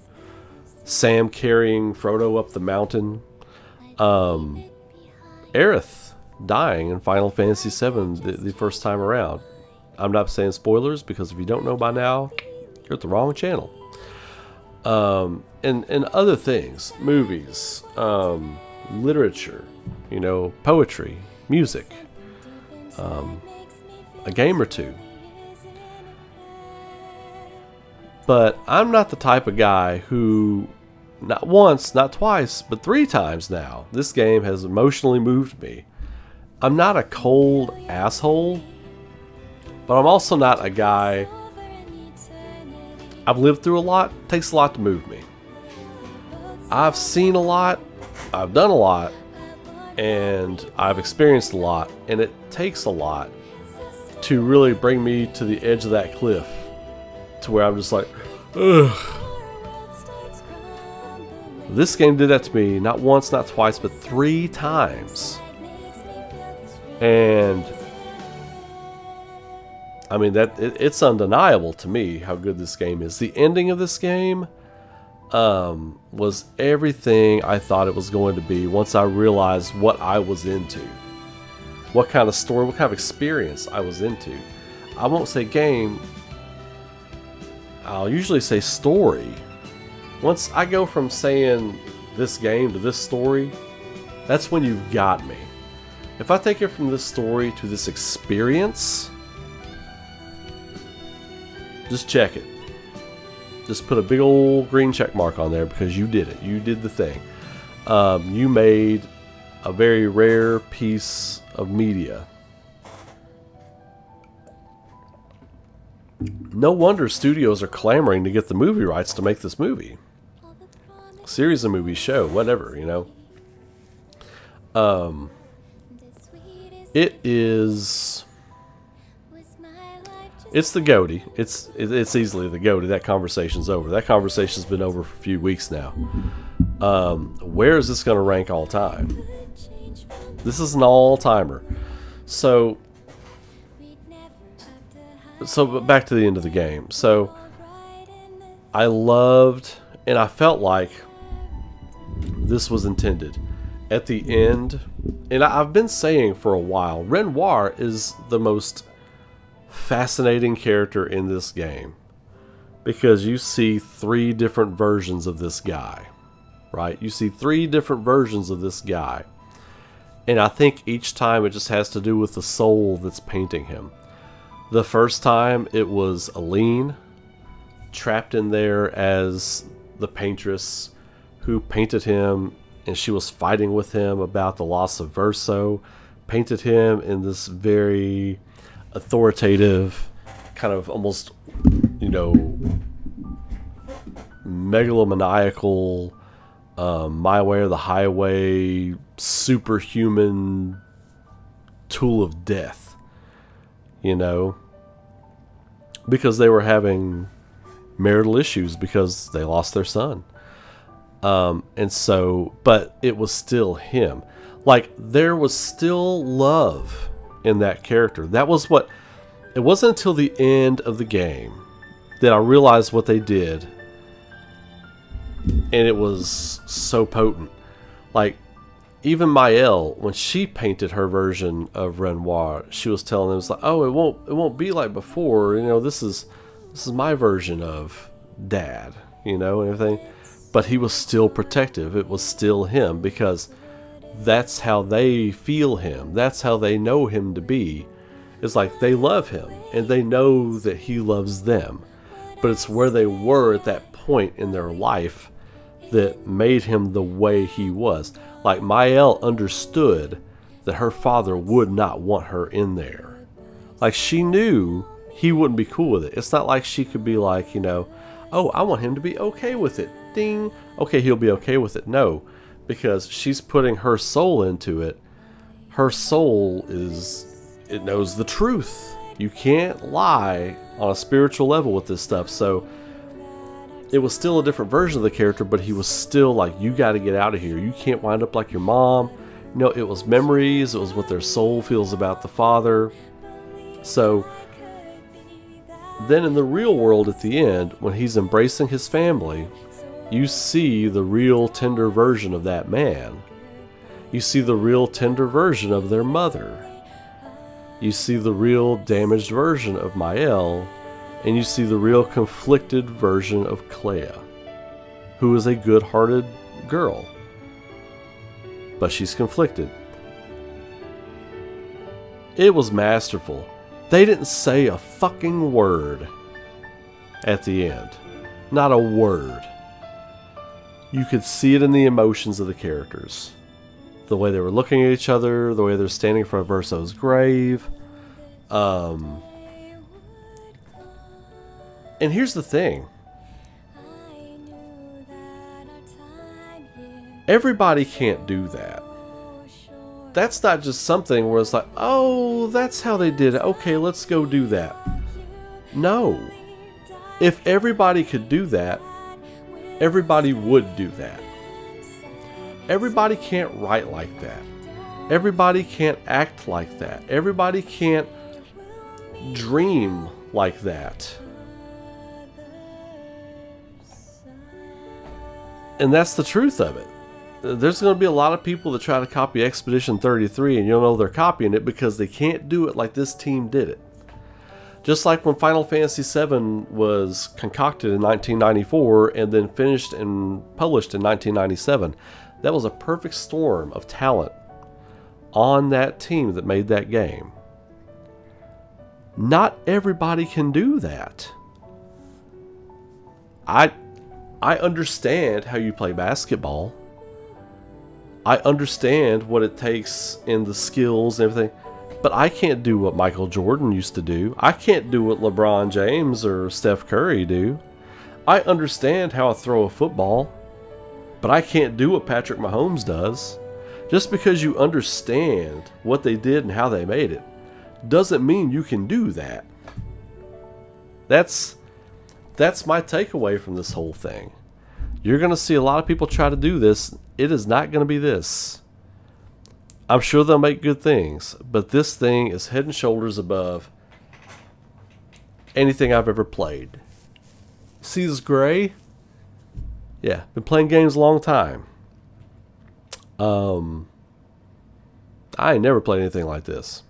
[SPEAKER 1] Sam carrying Frodo up the mountain. Aerith dying in Final Fantasy VII the first time around. I'm not saying spoilers because if you don't know by now, you're at the wrong channel. And other things, movies, literature, poetry, music, a game or two. But I'm not the type of guy who, not once, not twice, but 3 times now, this game has emotionally moved me. I'm not a cold asshole, but I'm also not a guy. I've lived through a lot. It takes a lot to move me. I've seen a lot. I've done a lot. And I've experienced a lot. And it takes a lot to really bring me to the edge of that cliff, to where I'm just like, ugh. This game did that to me not once, not twice, but 3 times. And I mean, it's undeniable to me how good this game is. The ending of this game was everything I thought it was going to be once I realized what I was into. What kind of story, what kind of experience I was into. I won't say game. I'll usually say story. Once I go from saying this game to this story, that's when you've got me. If I take it from this story to this experience, just check it. Just put a big old green check mark on there because you did it. You did the thing. You made a very rare piece of media. No wonder studios are clamoring to get the movie rights to make this movie. Series of movies, show, whatever, It is... It's the GOATY. It's easily the GOATY. That conversation's over. That conversation's been over for a few weeks now. Where is this going to rank all time? This is an all-timer. So back to the end of the game. So I loved, and I felt like this was intended. At the end, and I've been saying for a while, Renoir is the most fascinating character in this game because you see 3 different versions of this guy, right? You see 3 different versions of this guy, and I think each time it just has to do with the soul that's painting him. The first time it was Aline, trapped in there as the paintress who painted him, and she was fighting with him about the loss of Verso, painted him in this very authoritative kind of almost, you know, megalomaniacal, my way or the highway, superhuman tool of death, you know, because they were having marital issues because they lost their son. And so, but it was still him. Like, there was still love in that character. That was what, it wasn't until the end of the game that I realized what they did. And it was so potent. Like, even Maëlle, when she painted her version of Renoir, she was telling them, it was like, oh, it won't be like before. You know, this is my version of Dad, you know, and everything. But he was still protective. It was still him, because that's how they feel him. That's how they know him to be. It's like they love him and they know that he loves them. But it's where they were at that point in their life that made him the way he was. Like, Maëlle understood that her father would not want her in there. Like, she knew he wouldn't be cool with it. It's not like she could be like, you know, oh, I want him to be okay with it. Ding. Okay, he'll be okay with it. No, because she's putting her soul into it. Her soul it knows the truth. You can't lie on a spiritual level with this stuff. So it was still a different version of the character, but he was still like, you got to get out of here. You can't wind up like your mom. You know, it was memories. It was what their soul feels about the father. So then in the real world at the end, when he's embracing his family, you see the real tender version of that man. You see the real tender version of their mother. You see the real damaged version of Maëlle, and you see the real conflicted version of Clair, who is a good-hearted girl, but she's conflicted. It was masterful. They didn't say a fucking word at the end. Not a word. You could see it in the emotions of the characters. The way they were looking at each other, the way they're standing in front of Verso's grave. And here's the thing. Everybody can't do that. That's not just something where it's like, oh, that's how they did it. Okay, let's go do that. No. If everybody could do that, everybody would do that. Everybody can't write like that. Everybody can't act like that. Everybody can't dream like that. And that's the truth of it. There's going to be a lot of people that try to copy Expedition 33, and you'll know they're copying it because they can't do it like this team did it. Just like when Final Fantasy VII was concocted in 1994 and then finished and published in 1997. That was a perfect storm of talent on that team that made that game. Not everybody can do that. I understand how you play basketball. I understand what it takes in the skills and everything. But I can't do what Michael Jordan used to do. I can't do what LeBron James or Steph Curry do. I understand how to throw a football, but I can't do what Patrick Mahomes does. Just because you understand what they did and how they made it doesn't mean you can do that. That's my takeaway from this whole thing. You're going to see a lot of people try to do this. It is not going to be this. I'm sure they'll make good things, but this thing is head and shoulders above anything I've ever played. See this gray? Yeah, been playing games a long time. I ain't never played anything like this.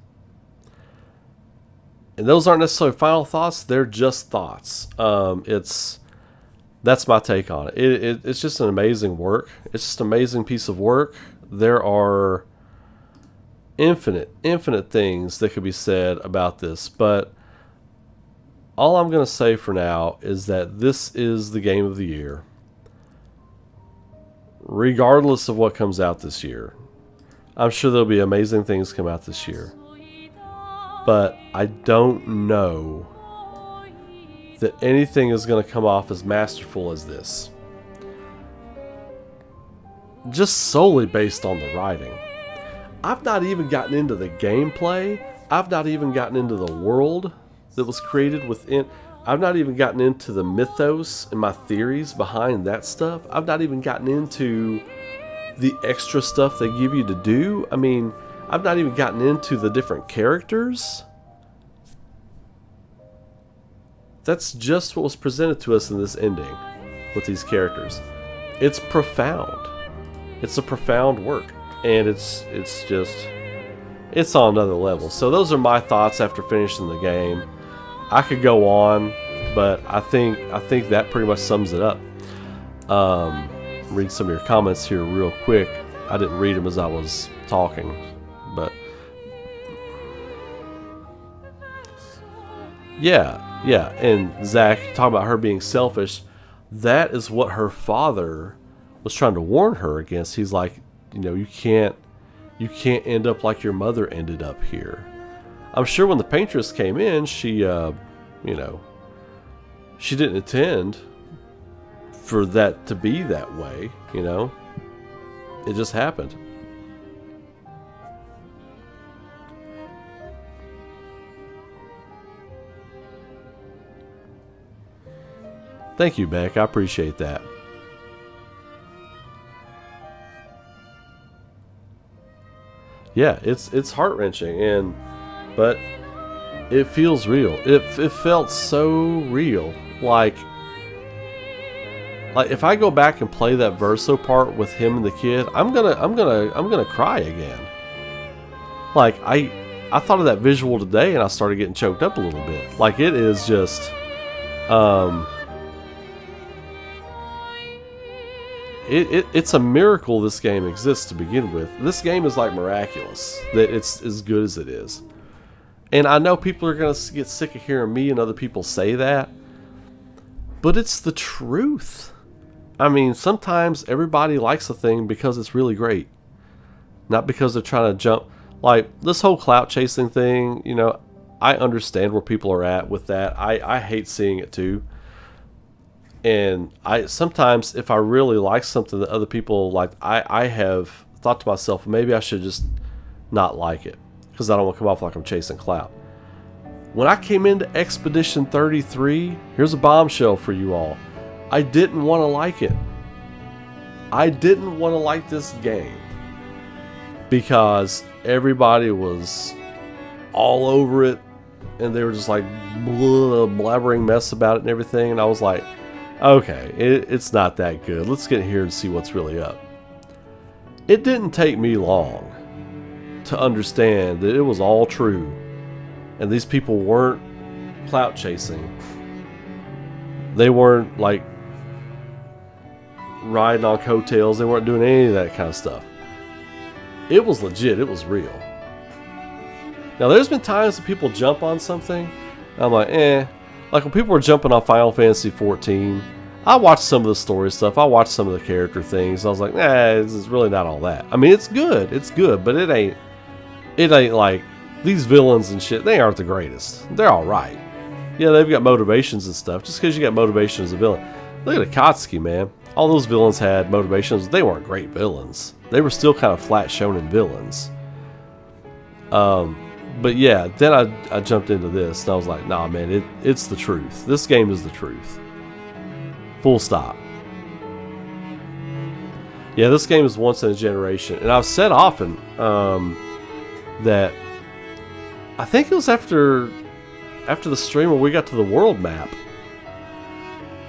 [SPEAKER 1] And those aren't necessarily final thoughts, they're just thoughts. That's my take on it. It's just an amazing work. It's just an amazing piece of work. There are infinite things that could be said about this, but all I'm going to say for now is that this is the game of the year, regardless of what comes out this year. I'm sure there'll be amazing things come out this year, but I don't know that anything is going to come off as masterful as this. Just solely based on the writing. I've not even gotten into the gameplay. I've not even gotten into the world that was created within. I've not even gotten into the mythos and my theories behind that stuff. I've not even gotten into the extra stuff they give you to do. I mean, I've not even gotten into the different characters. That's just what was presented to us in this ending with these characters. It's profound. It's a profound work, and it's on another level. So those are my thoughts after finishing the game. I could go on, but I think that pretty much sums it up. Read some of your comments here real quick. I didn't read them as I was talking, but yeah. And Zach, talking about her being selfish, that is what her father was trying to warn her against. He's like, you can't end up like your mother ended up here. I'm sure when the paintress came in, she she didn't intend for that to be that way, It just happened. Thank you, Beck. I appreciate that. Yeah, it's heart-wrenching, but it feels real. It felt so real. Like if I go back and play that verso part with him and the kid, I'm gonna cry again. Like I thought of that visual today and I started getting choked up a little bit. Like it is just it's a miracle this game exists to begin with. This game is like miraculous that it's as good as it is. And I know people are going to get sick of hearing me and other people say that, but it's the truth. I mean, sometimes everybody likes a thing because it's really great, not because they're trying to jump. Like this whole clout chasing thing, I understand where people are at with that. I hate seeing it too. And I sometimes, if I really like something that other people like, I have thought to myself, maybe I should just not like it because I don't want to come off like I'm chasing clout. When I came into Expedition 33, here's a bombshell for you all. I didn't want to like it. I didn't want to like this game because everybody was all over it and they were just like blabbering mess about it and everything. And I was like, okay, it's not that good. Let's get here and see what's really up. It didn't take me long to understand that it was all true. And these people weren't clout chasing. They weren't like riding on coattails. They weren't doing any of that kind of stuff. It was legit. It was real. Now, there's been times that people jump on something. And I'm like, Like when people were jumping on Final Fantasy 14, I watched some of the story stuff. I watched some of the character things. I was like, this is really not all that. I mean, it's good, but it ain't like these villains and shit. They aren't the greatest. They're all right. Yeah, they've got motivations and stuff. Just because you got motivation as a villain, look at Akatsuki, man. All those villains had motivations. They weren't great villains. They were still kind of flat shonen villains. But yeah, then I jumped into this and I was like, nah, man, it's the truth. This game is the truth. Full stop. Yeah, this game is once in a generation. And I've said often that I think it was after the stream where we got to the world map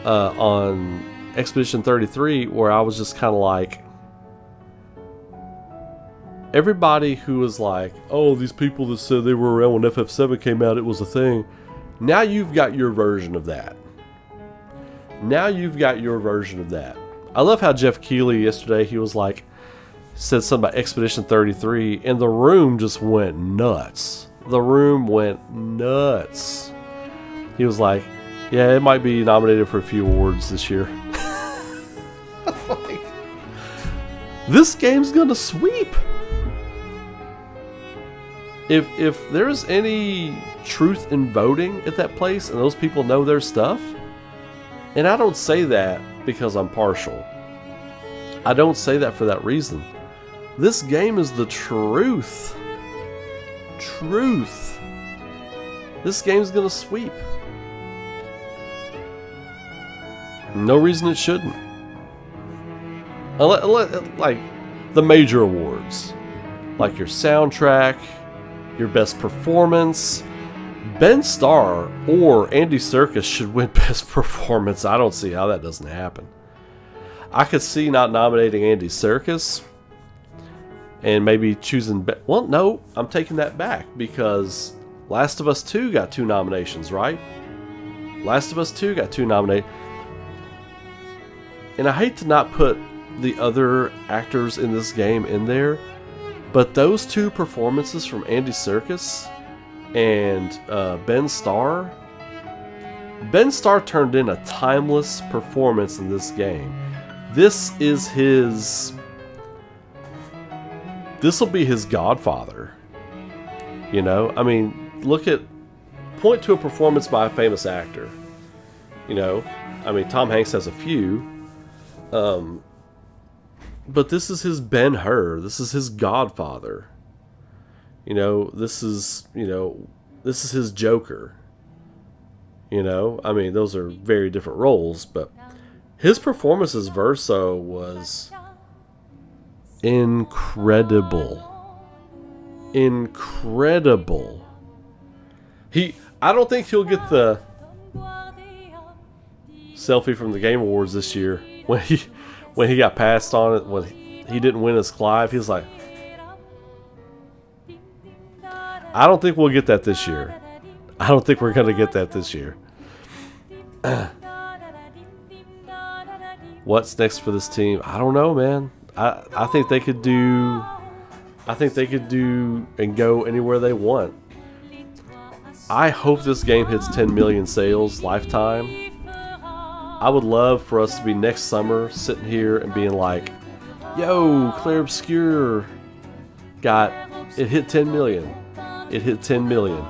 [SPEAKER 1] on Expedition 33 where I was just kind of like, everybody who was like, oh, these people that said they were around when FF7 came out, it was a thing. Now you've got your version of that. Now you've got your version of that. I love how Jeff Keighley yesterday, he was like, said something about Expedition 33, and the room just went nuts. The room went nuts. He was like, yeah, it might be nominated for a few awards this year. Like, this game's gonna sweep. if there's any truth in voting at that place and those people know their stuff, and I don't say that because I'm partial. I don't say that for that reason. This game is the truth. Truth. This game's gonna sweep. No reason it shouldn't. Like the major awards, like your soundtrack, your best performance. Ben Starr or Andy Serkis should win best performance. I don't see how that doesn't happen. I could see not nominating Andy Serkis and maybe choosing... Well, no, I'm taking that back because Last of Us 2 got 2 nominations, right? Last of Us 2 got 2 nominated. And I hate to not put the other actors in this game in there, but those 2 performances from Andy Serkis and Ben Starr turned in a timeless performance in this game. This is his... This will be his Godfather. You know? I mean, point to a performance by a famous actor. You know? I mean, Tom Hanks has a few. But this is his Ben-Hur. This is his Godfather. You know, this is his Joker. You know? I mean, those are very different roles, but his performance as Verso was incredible. Incredible. I don't think he'll get the selfie from the Game Awards this year when he got passed on it, when he didn't win as Clive. He was like, I don't think we'll get that this year. I don't think we're going to get that this year. What's next for this team? I don't know, man. I think they could do... I think they could do and go anywhere they want. I hope this game hits 10 million sales lifetime. I would love for us to be next summer sitting here and being like, yo, Clair Obscur it hit 10 million. It hit 10 million.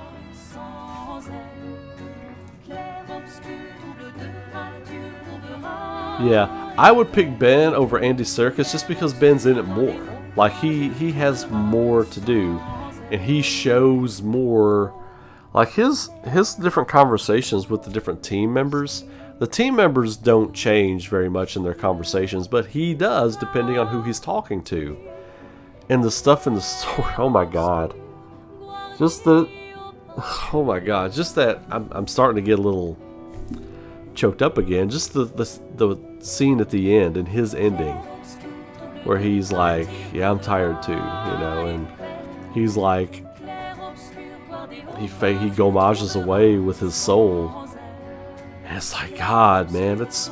[SPEAKER 1] Yeah, I would pick Ben over Andy Serkis just because Ben's in it more. Like, he has more to do, and he shows more. Like, his different conversations with the different team members, the team members don't change very much in their conversations, but he does depending on who he's talking to. And the stuff in the story, oh my god. Oh my god, just that, I'm starting to get a little choked up again. Just the scene at the end and his ending, where he's like, yeah, I'm tired too, you know, and he's like, he gomages away with his soul, and it's like, God, man, that's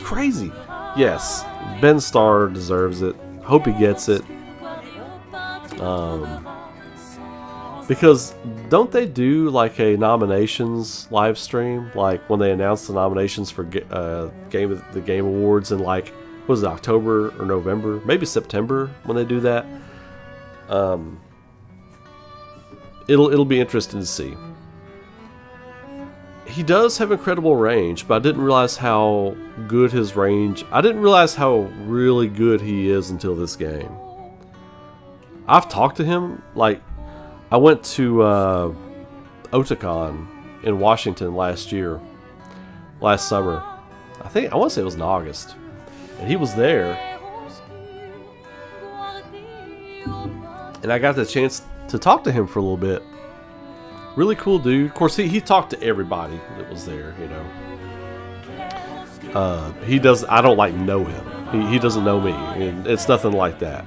[SPEAKER 1] crazy. Yes, Ben Starr deserves it. Hope he gets it. Because don't they do like a nominations live stream, like when they announce the nominations for the Game Awards in, like, was it October or November, maybe September when they do that? It'll be interesting to see. He does have incredible range, but I didn't realize how good his range. I didn't realize how really good he is until this game. I've talked to him, like, I went to Otakon in Washington last summer. I want to say it was in August. And he was there. And I got the chance to talk to him for a little bit. Really cool dude. Of course, he talked to everybody that was there, you know. I don't, like, know him. He doesn't know me. And it's nothing like that.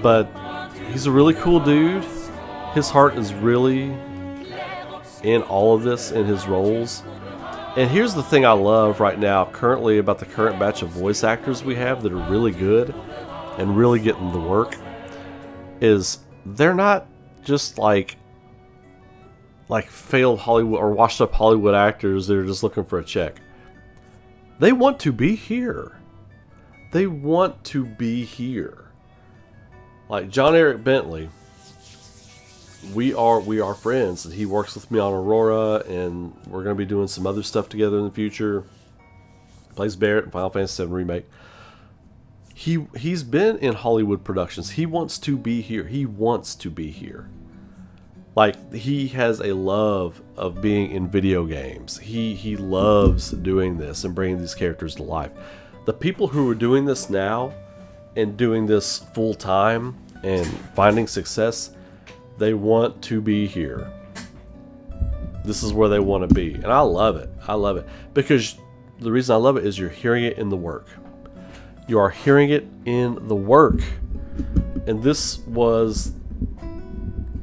[SPEAKER 1] But he's a really cool dude. His heart is really in all of this, in his roles. And here's the thing I love right now, currently, about the current batch of voice actors we have that are really good and really getting the work, is they're not just like failed Hollywood or washed up Hollywood actors that are just looking for a check. They want to be here. They want to be here. Like John Eric Bentley, we are friends, and he works with me on Aurora, and we're going to be doing some other stuff together in the future. Plays Barrett in Final Fantasy VII Remake. He's been in Hollywood productions. He wants to be here. He wants to be here. Like, he has a love of being in video games. He loves doing this and bringing these characters to life. The people who are doing this now and doing this full time and finding success, they want to be here. This is where they want to be. And I love it. I love it. Because the reason I love it is you're hearing it in the work. You are hearing it in the work. And this was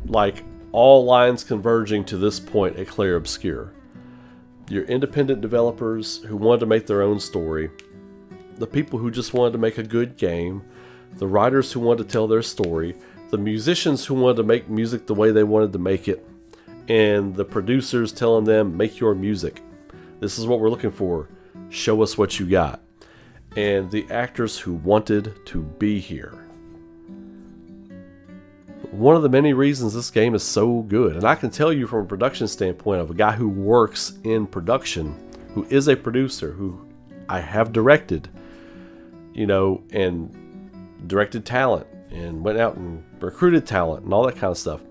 [SPEAKER 1] like all lines converging to this point at Clair Obscur. Your independent developers who wanted to make their own story, the people who just wanted to make a good game, the writers who wanted to tell their story, the musicians who wanted to make music the way they wanted to make it, and the producers telling them, make your music. This is what we're looking for. Show us what you got. And the actors who wanted to be here. One of the many reasons this game is so good, and I can tell you from a production standpoint of a guy who works in production, who is a producer, who I have directed, and directed talent, and went out and recruited talent, and all that kind of stuff.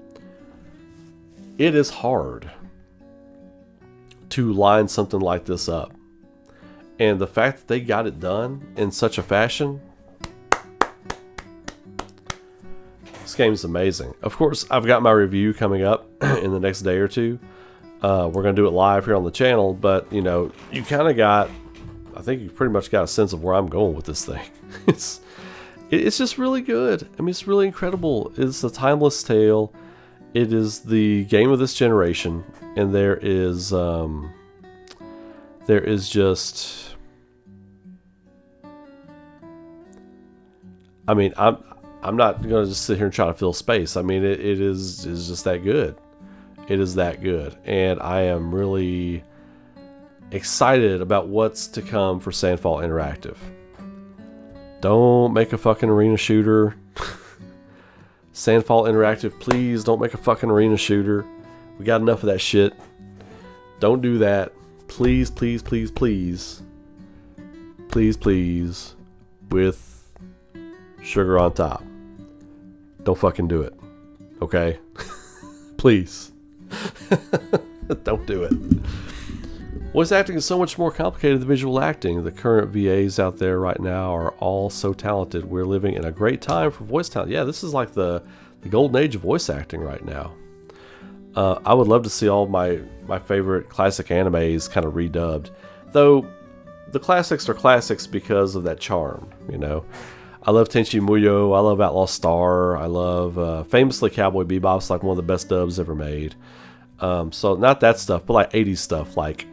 [SPEAKER 1] It is hard to line something like this up. And the fact that they got it done in such a fashion, this game is amazing. Of course, I've got my review coming up in the next day or two. We're going to do it live here on the channel, but you kind of got, I think you pretty much got a sense of where I'm going with this thing. It's just really good. I mean, it's really incredible. It's a timeless tale. It is the game of this generation, and there is just, I mean, I'm not going to just sit here and try to fill space. I mean, it is just that good. It is that good. And I am really excited about what's to come for Sandfall Interactive. Don't make a fucking arena shooter. Sandfall Interactive, please don't make a fucking arena shooter. We got enough of that shit. Don't do that. Please, please, please, please. Please, please. With sugar on top. Don't fucking do it. Okay? Please. Don't do it. Voice acting is so much more complicated than visual acting. The current VAs out there right now are all so talented. We're living in a great time for voice talent. Yeah, this is like the golden age of voice acting right now. I would love to see all my favorite classic animes kind of redubbed. Though, the classics are classics because of that charm, I love Tenchi Muyo. I love Outlaw Star. I love, famously, Cowboy Bebop's like one of the best dubs ever made. So not that stuff, but like 80s stuff, like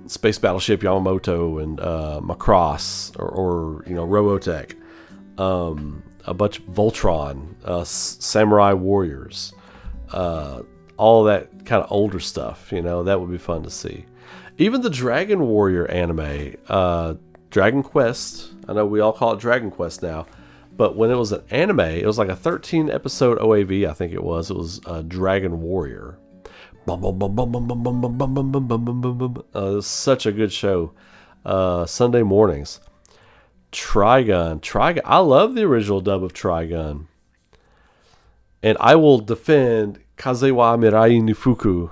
[SPEAKER 1] Space Battleship Yamamoto and Macross or Robotech. A bunch of Voltron, Samurai Warriors. All that kind of older stuff, that would be fun to see. Even the Dragon Warrior anime, Dragon Quest, I know we all call it Dragon Quest now, but when it was an anime, it was like a 13 episode OAV, I think it was Dragon Warrior. It was such a good show. Sunday mornings. Trigun, I love the original dub of Trigun. And I will defend Kazewa Mirai Nifuku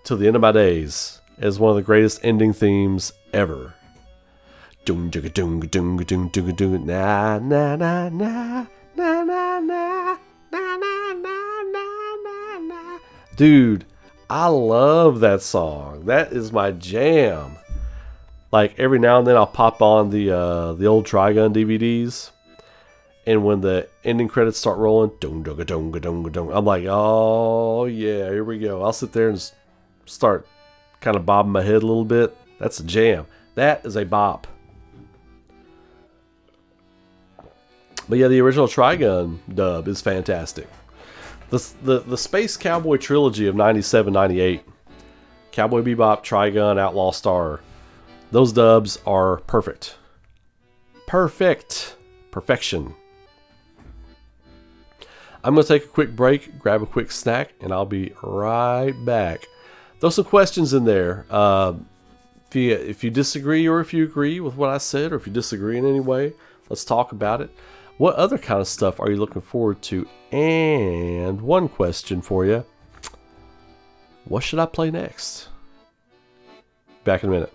[SPEAKER 1] till the end of my days as one of the greatest ending themes ever. Na na na na na na na na na na. Dude, I love that song. That is my jam. Like every now and then I'll pop on the old Trigun DVDs. And when the ending credits start rolling, I'm like, oh yeah, here we go. I'll sit there and start kind of bobbing my head a little bit. That's a jam. That is a bop. But yeah, the original Trigun dub is fantastic. The Space Cowboy trilogy of 97, 98, Cowboy Bebop, Trigun, Outlaw Star, those dubs are perfect. Perfection. I'm going to take a quick break, grab a quick snack, and I'll be right back. Throw some questions in there. If you disagree or if you agree with what I said, or if you disagree in any way, let's talk about it. What other kind of stuff are you looking forward to? And one question for you. What should I play next? Back in a minute.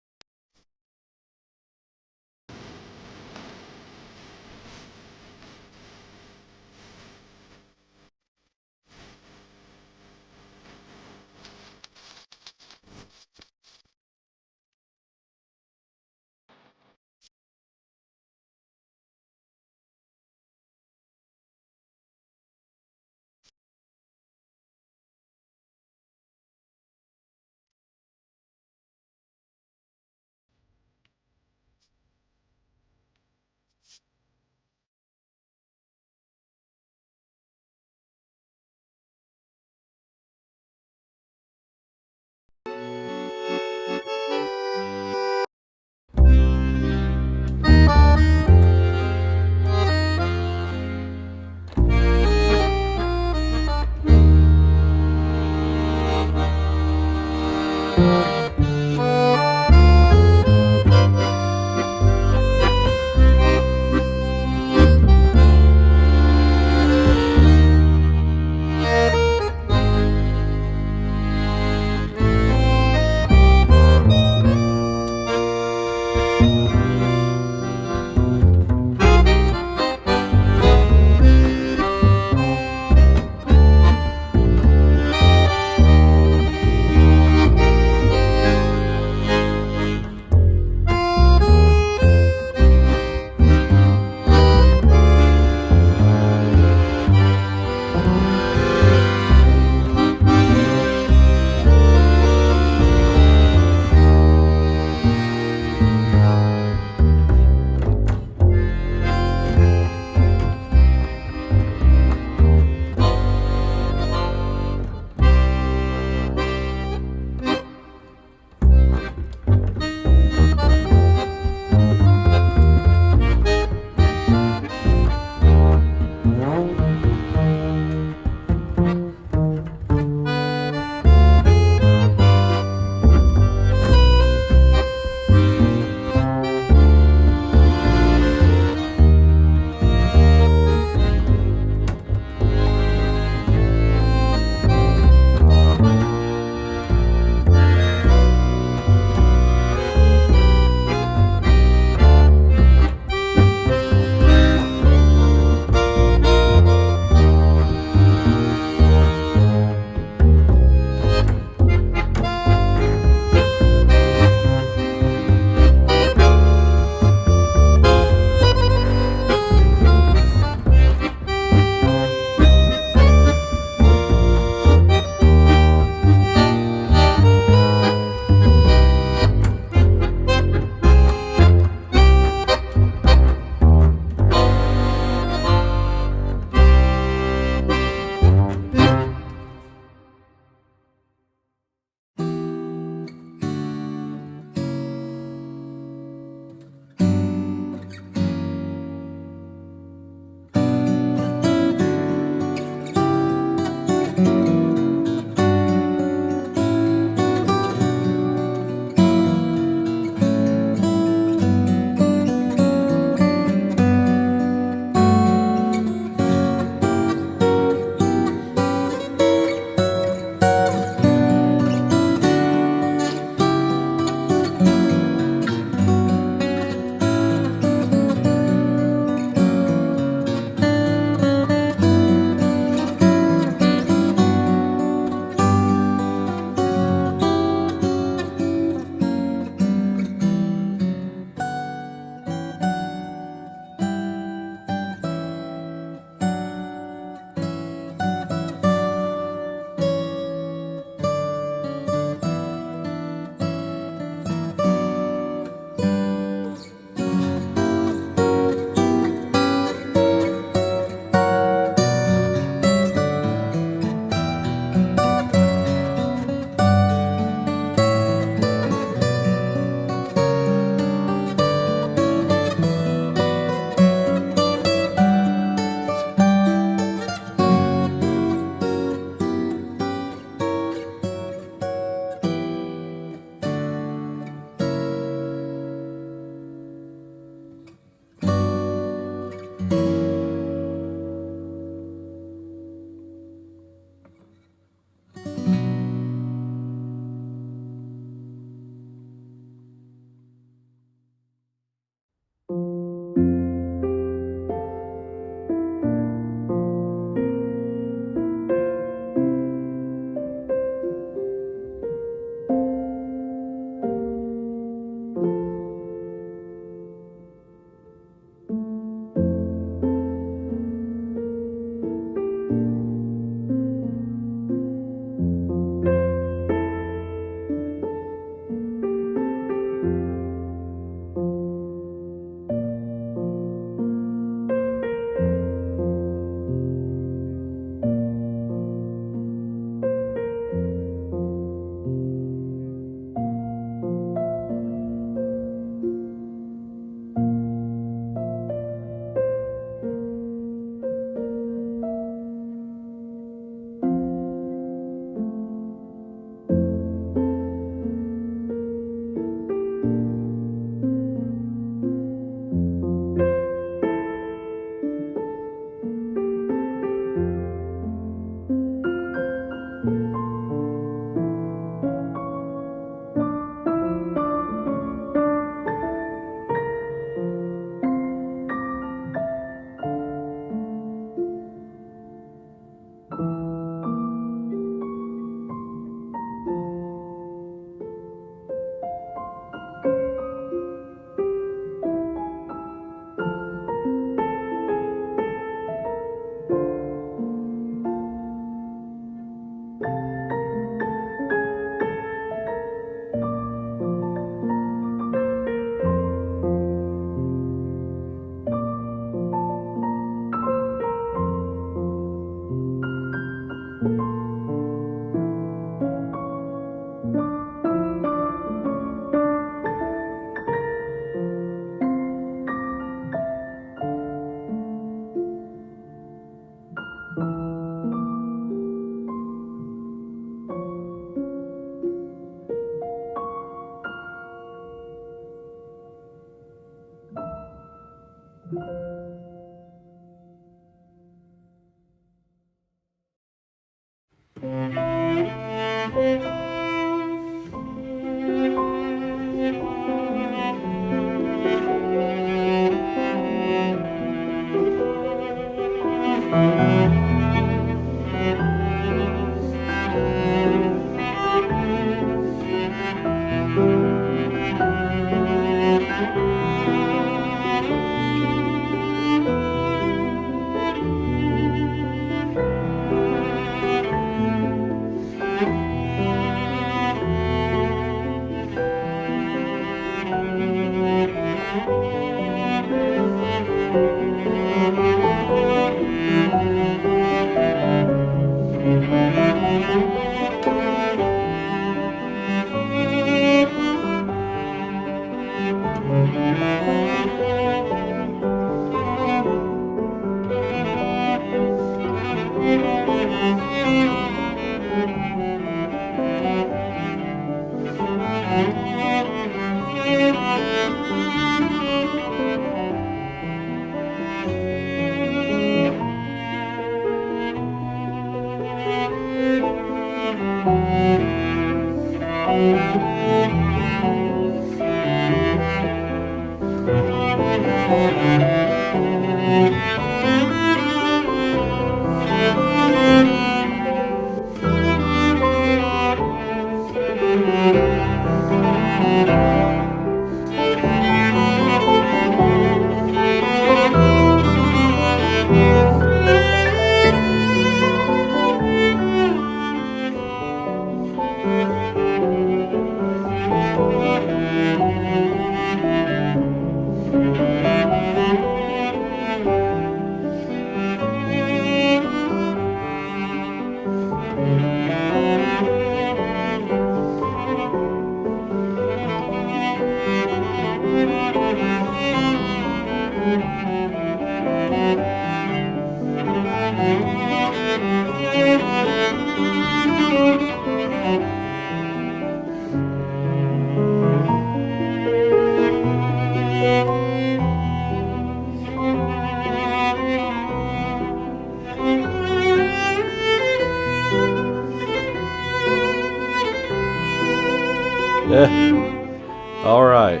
[SPEAKER 1] All right.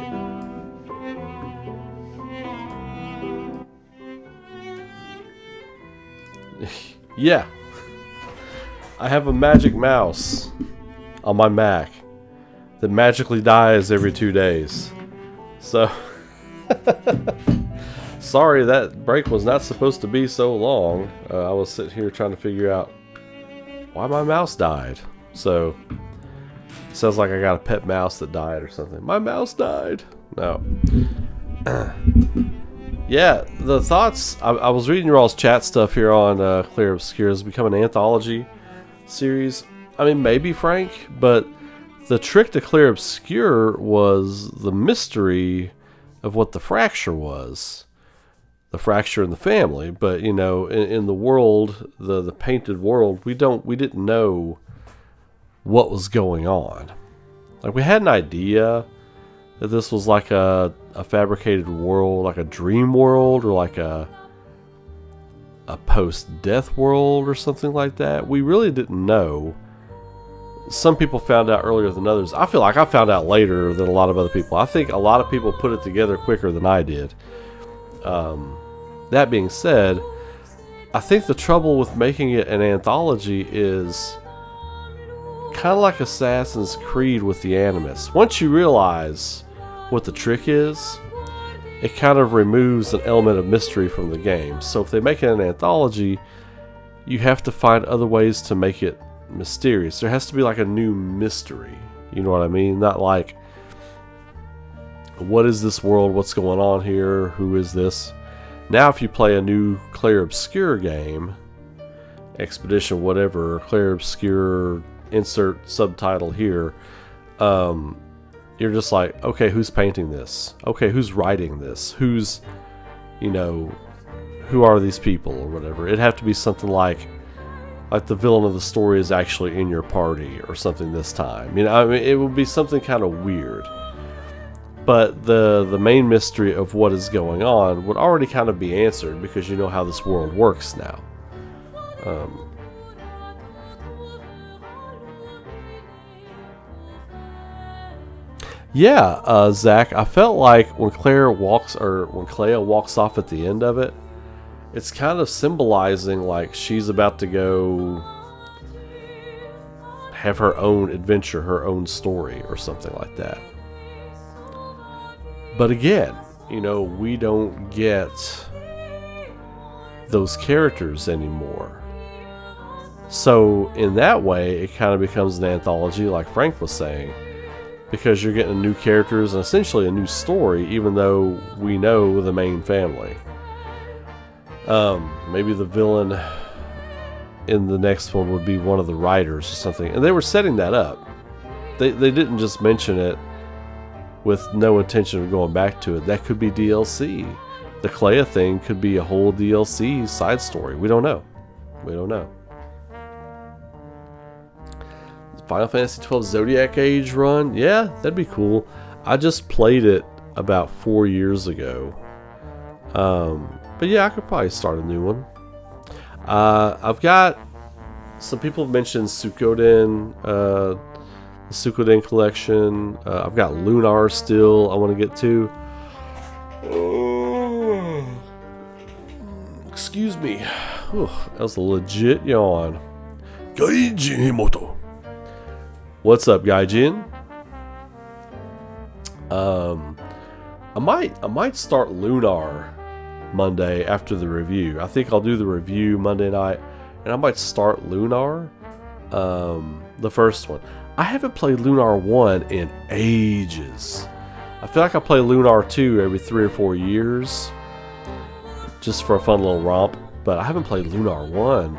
[SPEAKER 1] Yeah. I have a magic mouse on my Mac that magically dies every 2 days. So, sorry that break was not supposed to be so long. I was sitting here trying to figure out why my mouse died. So, it sounds like I got a pet mouse that died or something. My mouse died. No. Yeah, the thoughts. I was reading your all's chat stuff here on Clair Obscur. It's become an anthology series. I mean, maybe, Frank, but the trick to Clair Obscur was the mystery of what the fracture was. The fracture in the family. But, you know, in the world, the painted world, we didn't know what was going on. Like, we had an idea that this was like a fabricated world, like a dream world, or like a post-death world or something like that. We really didn't know. Some people found out earlier than others. I feel like I found out later than a lot of other people. I think a lot of people put it together quicker than I did. That being said, I think the trouble with making it an anthology is kind of like Assassin's Creed with the Animus. Once you realize what the trick is, it kind of removes an element of mystery from the game. So if they make it an anthology, you have to find other ways to make it mysterious. There has to be like a new mystery. You know what I mean? Not like, what is this world? What's going on here? Who is this? Now if you play a new Clair Obscur game, Expedition whatever, Clair Obscur, insert subtitle here, you're just like, okay, who's painting this? Okay, who's writing this? Who's, you know, who are these people or whatever? It'd have to be something like the villain of the story is actually in your party or something this time. You know, I mean, it would be something kind of weird. But the main mystery of what is going on would already kind of be answered because you know how this world works now. Yeah, Zach, I felt like when Claire walks, or when Clea walks off at the end of it, it's kind of symbolizing like she's about to go have her own adventure, her own story, or something like that. But again, you know, we don't get those characters anymore. So in that way, it kind of becomes an anthology, like Frank was saying, because you're getting new characters and essentially a new story, even though we know the main family. Maybe the villain in the next one would be one of the writers or something. And they were setting that up. They didn't just mention it with no intention of going back to it. That could be DLC. The Clea thing could be a whole DLC side story. We don't know. We don't know. Final Fantasy XII Zodiac Age run? Yeah, that'd be cool. I just played it about 4 years ago. But yeah, I could probably start a new one. I've got... Some people have mentioned Suikoden, the Suikoden collection. I've got Lunar still I want to get to. Excuse me. Whew, that was a legit yawn. Gaijin Himoto. What's up, Gaijin? I might start Lunar Monday after the review. I think I'll do the review Monday night, and I might start Lunar, the first one. I haven't played Lunar 1 in ages. I feel like I play Lunar 2 every 3 or 4 years, just for a fun little romp, but I haven't played Lunar 1.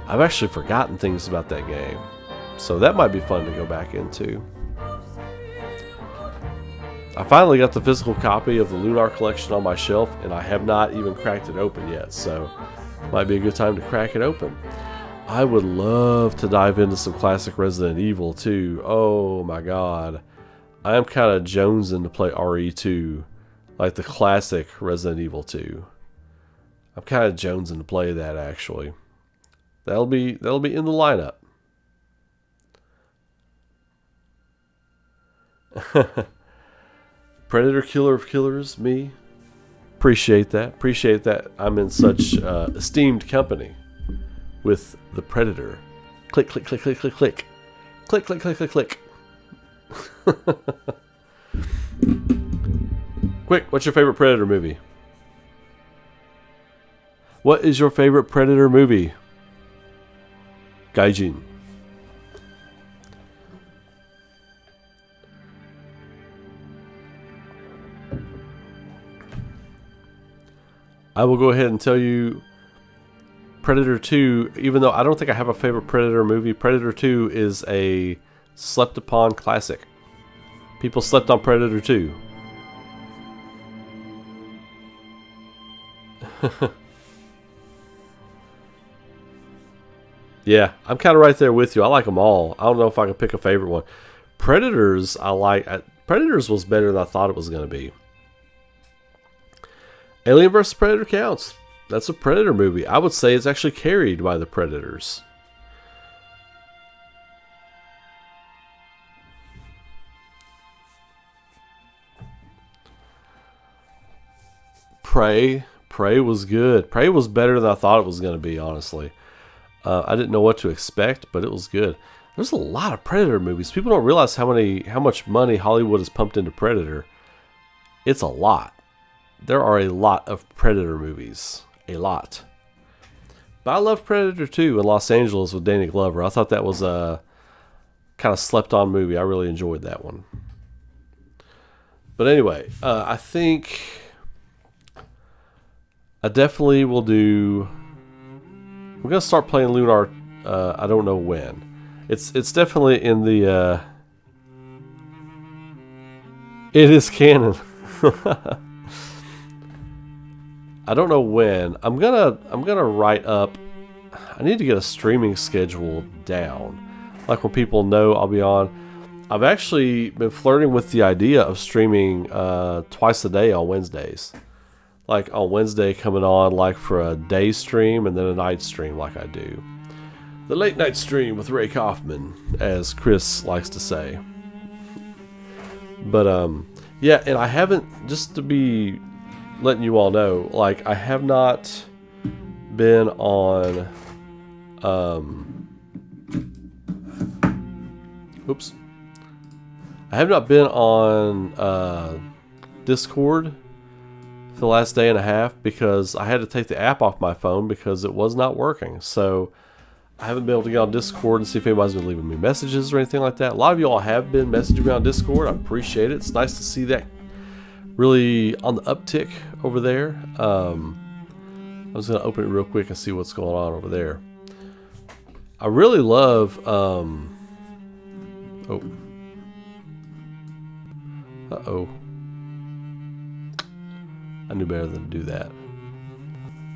[SPEAKER 1] I've actually forgotten things about that game. So that might be fun to go back into. I finally got the physical copy of the Lunar collection on my shelf, and I have not even cracked it open yet, so might be a good time to crack it open. I would love to dive into some classic Resident Evil too. Oh my god. I am kind of jonesing to play RE2, like the classic Resident Evil 2. I'm kind of jonesing to play that actually. That'll be in the lineup. Predator killer of killers, me. Appreciate that. Appreciate that I'm in such esteemed company with the Predator. Click, click, click, click, click, click. Click, click, click, click, click. Quick, what's your favorite Predator movie? What is your favorite Predator movie? Gaijin. I will go ahead and tell you Predator 2, even though I don't think I have a favorite Predator movie, Predator 2 is a slept upon classic. People slept on Predator 2. Yeah, I'm kind of right there with you. I like them all. I don't know if I can pick a favorite one. Predators, I like. Predators was better than I thought it was going to be. Alien vs. Predator counts. That's a Predator movie. I would say it's actually carried by the Predators. Prey was good. Prey was better than I thought it was going to be, honestly. I didn't know what to expect, but it was good. There's a lot of Predator movies. People don't realize how much money Hollywood has pumped into Predator. It's a lot. There are a lot of Predator movies. A lot. But I love Predator 2 in Los Angeles with Danny Glover. I thought that was a kind of slept on movie. I really enjoyed that one. But anyway, I think I definitely will do... We're going to start playing Lunar. I don't know when. It's definitely in the... It is canon. I don't know when. I'm gonna write up. I need to get a streaming schedule down, like when people know I'll be on. I've actually been flirting with the idea of streaming twice a day on Wednesdays. Like on Wednesday coming on like for a day stream and then a night stream like I do. The late night stream with Ray Kaufman, as Chris likes to say. But yeah, and I haven't, just to be letting you all know, like I have not been on oops. I have not been on Discord for the last day and a half because I had to take the app off my phone because it was not working. So I haven't been able to get on Discord and see if anybody's been leaving me messages or anything like that. A lot of you all have been messaging me on Discord. I appreciate it. It's nice to see that really on the uptick over there. I was going to open it real quick and see what's going on over there. I really love Uh-oh. I knew better than to do that.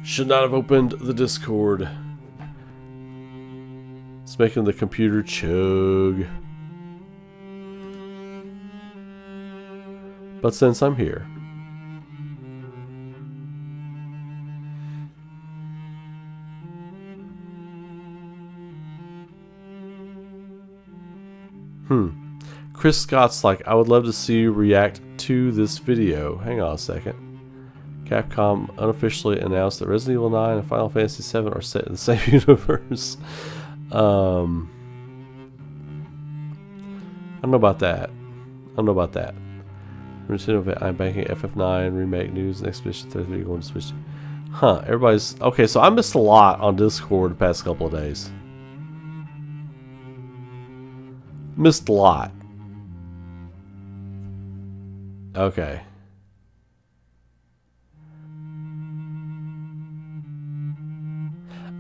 [SPEAKER 1] Should not have opened the Discord. It's making the computer chug. But since I'm here, Chris Scott's like, I would love to see you react to this video. Hang on a second. Capcom unofficially announced that Resident Evil 9 and Final Fantasy 7 are set in the same universe. I don't know about that. Nintendo, I'm banking FF9 remake news, Expedition 33 going to Switch. Huh, everybody's... Okay, so I missed a lot on Discord the past couple of days. Missed a lot. Okay.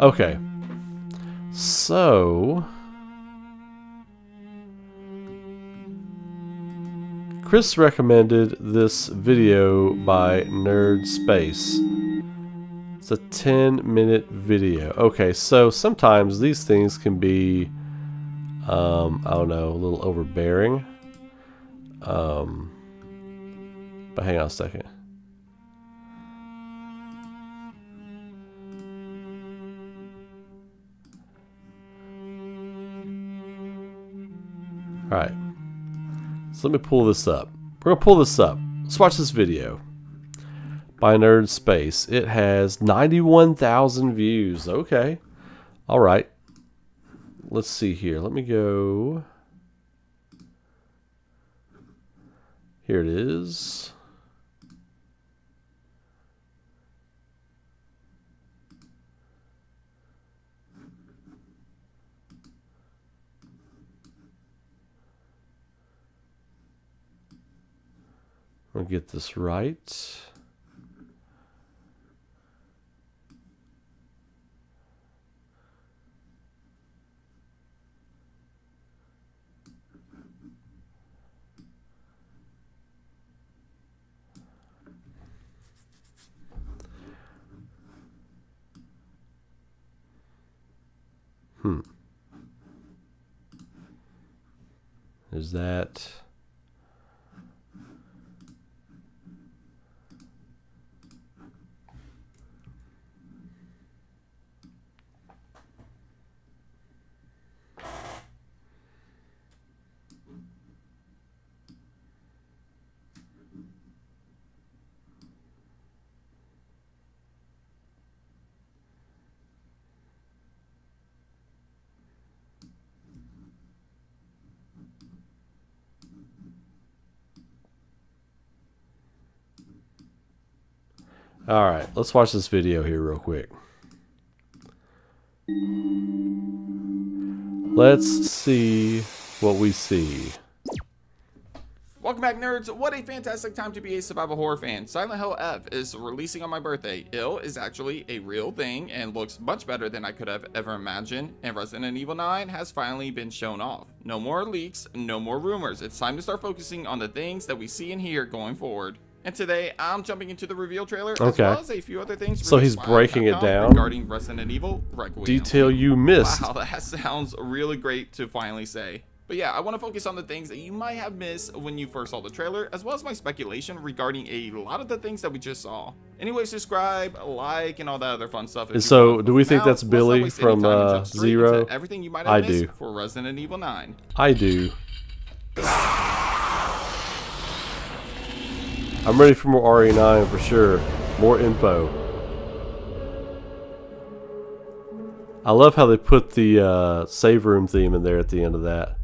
[SPEAKER 1] Okay. So... Chris recommended this video by Nerd Space. It's a 10-minute video. Okay, so sometimes these things can be, I don't know, a little overbearing. But hang on a second. All right. So let me pull this up. We're going to pull this up. Let's watch this video by Nerd Space. It has 91,000 views. Okay. All right. Let's see here. Let me go. Here it is. I'll get this right. Is that... All right, let's watch this video here real quick. Let's see what we see.
[SPEAKER 2] Welcome back, nerds. What a fantastic time to be a survival horror fan. Silent Hill F is releasing on my birthday. Ill is actually a real thing and looks much better than I could have ever imagined. And Resident Evil 9 has finally been shown off. No more leaks, no more rumors. It's time to start focusing on the things that we see and hear going forward. And today, I'm jumping into the reveal trailer, as well as a few other things.
[SPEAKER 1] So he's breaking it down
[SPEAKER 2] regarding Resident Evil Requiem.
[SPEAKER 1] Detail you missed.
[SPEAKER 2] Wow, that sounds really great to finally say. But yeah, I want to focus on the things that you might have missed when you first saw the trailer, as well as my speculation regarding a lot of the things that we just saw. Anyway, subscribe, like, and all that other fun stuff.
[SPEAKER 1] And so, do we think that's Billy from Zero?
[SPEAKER 2] Everything you might have missed
[SPEAKER 1] do.
[SPEAKER 2] For Resident Evil 9.
[SPEAKER 1] I do. I'm ready for more RE9 for sure. More info. I love how they put the save room theme in there at the end of that.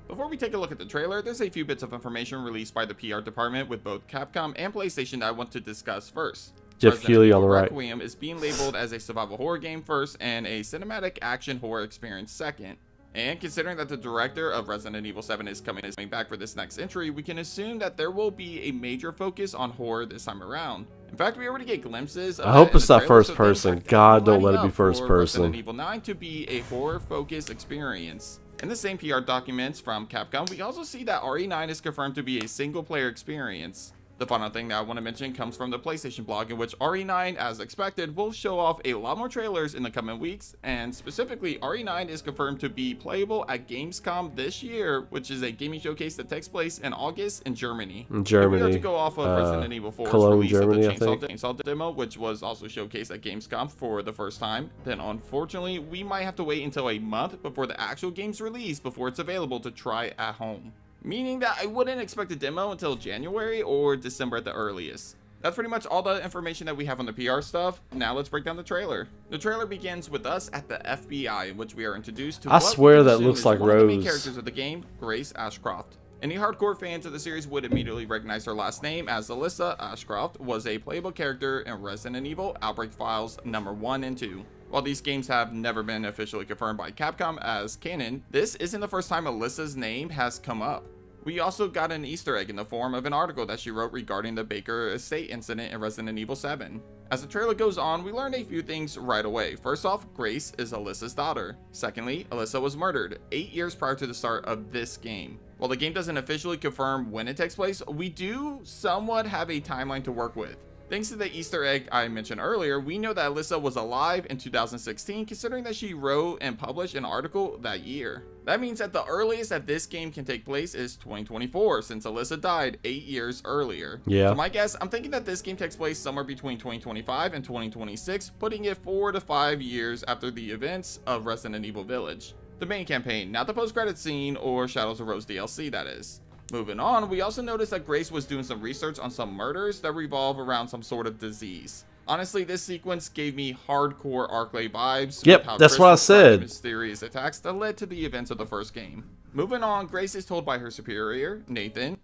[SPEAKER 2] Before we take a look at the trailer, there's a few bits of information released by the PR department with both Capcom and PlayStation that I want to discuss first.
[SPEAKER 1] Jeff Keighley on the right.
[SPEAKER 2] Requiem is being labeled as a survival horror game first and a cinematic action horror experience second. And considering that the director of Resident Evil 7 is coming back for this next entry, we can assume that there will be a major focus on horror this time around. In fact, we already get glimpses of
[SPEAKER 1] I hope it's not first person. God, don't let it be first person.
[SPEAKER 2] Resident Evil 9 to be a horror-focused experience. In the same PR documents from Capcom, we also see that RE9 is confirmed to be a single-player experience. The final thing that I want to mention comes from the PlayStation blog, in which RE9, as expected, will show off a lot more trailers in the coming weeks, and specifically, RE9 is confirmed to be playable at Gamescom this year, which is a gaming showcase that takes place in August in Germany.
[SPEAKER 1] In Germany.
[SPEAKER 2] If we are to go off of Resident Evil 4's
[SPEAKER 1] Cologne,
[SPEAKER 2] release
[SPEAKER 1] Germany,
[SPEAKER 2] of the Chainsaw demo, which was also showcased at Gamescom for the first time, then unfortunately, we might have to wait until a month before the actual game's release before it's available to try at home. Meaning that I wouldn't expect a demo until January or December at the earliest. That's pretty much all the information that we have on the PR stuff. Now let's break down the trailer. The trailer begins with us at the FBI, in which we are introduced to
[SPEAKER 1] I swear that looks like
[SPEAKER 2] one of the main
[SPEAKER 1] Rose.
[SPEAKER 2] characters of the game, Grace Ashcroft. Any hardcore fans of the series would immediately recognize her last name, as Alyssa Ashcroft was a playable character in Resident Evil Outbreak Files number 1 and 2. While these games have never been officially confirmed by Capcom as canon, this isn't the first time Alyssa's name has come up. We also got an Easter egg in the form of an article that she wrote regarding the Baker estate incident in Resident Evil 7. As the trailer goes on, we learn a few things right away. First off, Grace is Alyssa's daughter. Secondly, Alyssa was murdered 8 years prior to the start of this game. While the game doesn't officially confirm when it takes place, we do somewhat have a timeline to work with. Thanks to the Easter egg I mentioned earlier, we know that Alyssa was alive in 2016, considering that she wrote and published an article that year. That means that the earliest that this game can take place is 2024, since Alyssa died 8 years earlier.
[SPEAKER 1] Yeah.
[SPEAKER 2] So my guess, I'm thinking that this game takes place somewhere between 2025 and 2026, putting it 4 to 5 years after the events of Resident Evil Village. The main campaign, not the post-credit scene or Shadows of Rose DLC, that is. Moving on, we also noticed that Grace was doing some research on some murders that revolve around some sort of disease. Honestly, this sequence gave me hardcore Arclay vibes.
[SPEAKER 1] Yep, that's what I said.
[SPEAKER 2] Mysterious attacks that led to the events of the first game. Moving on, Grace is told by her superior, Nathan.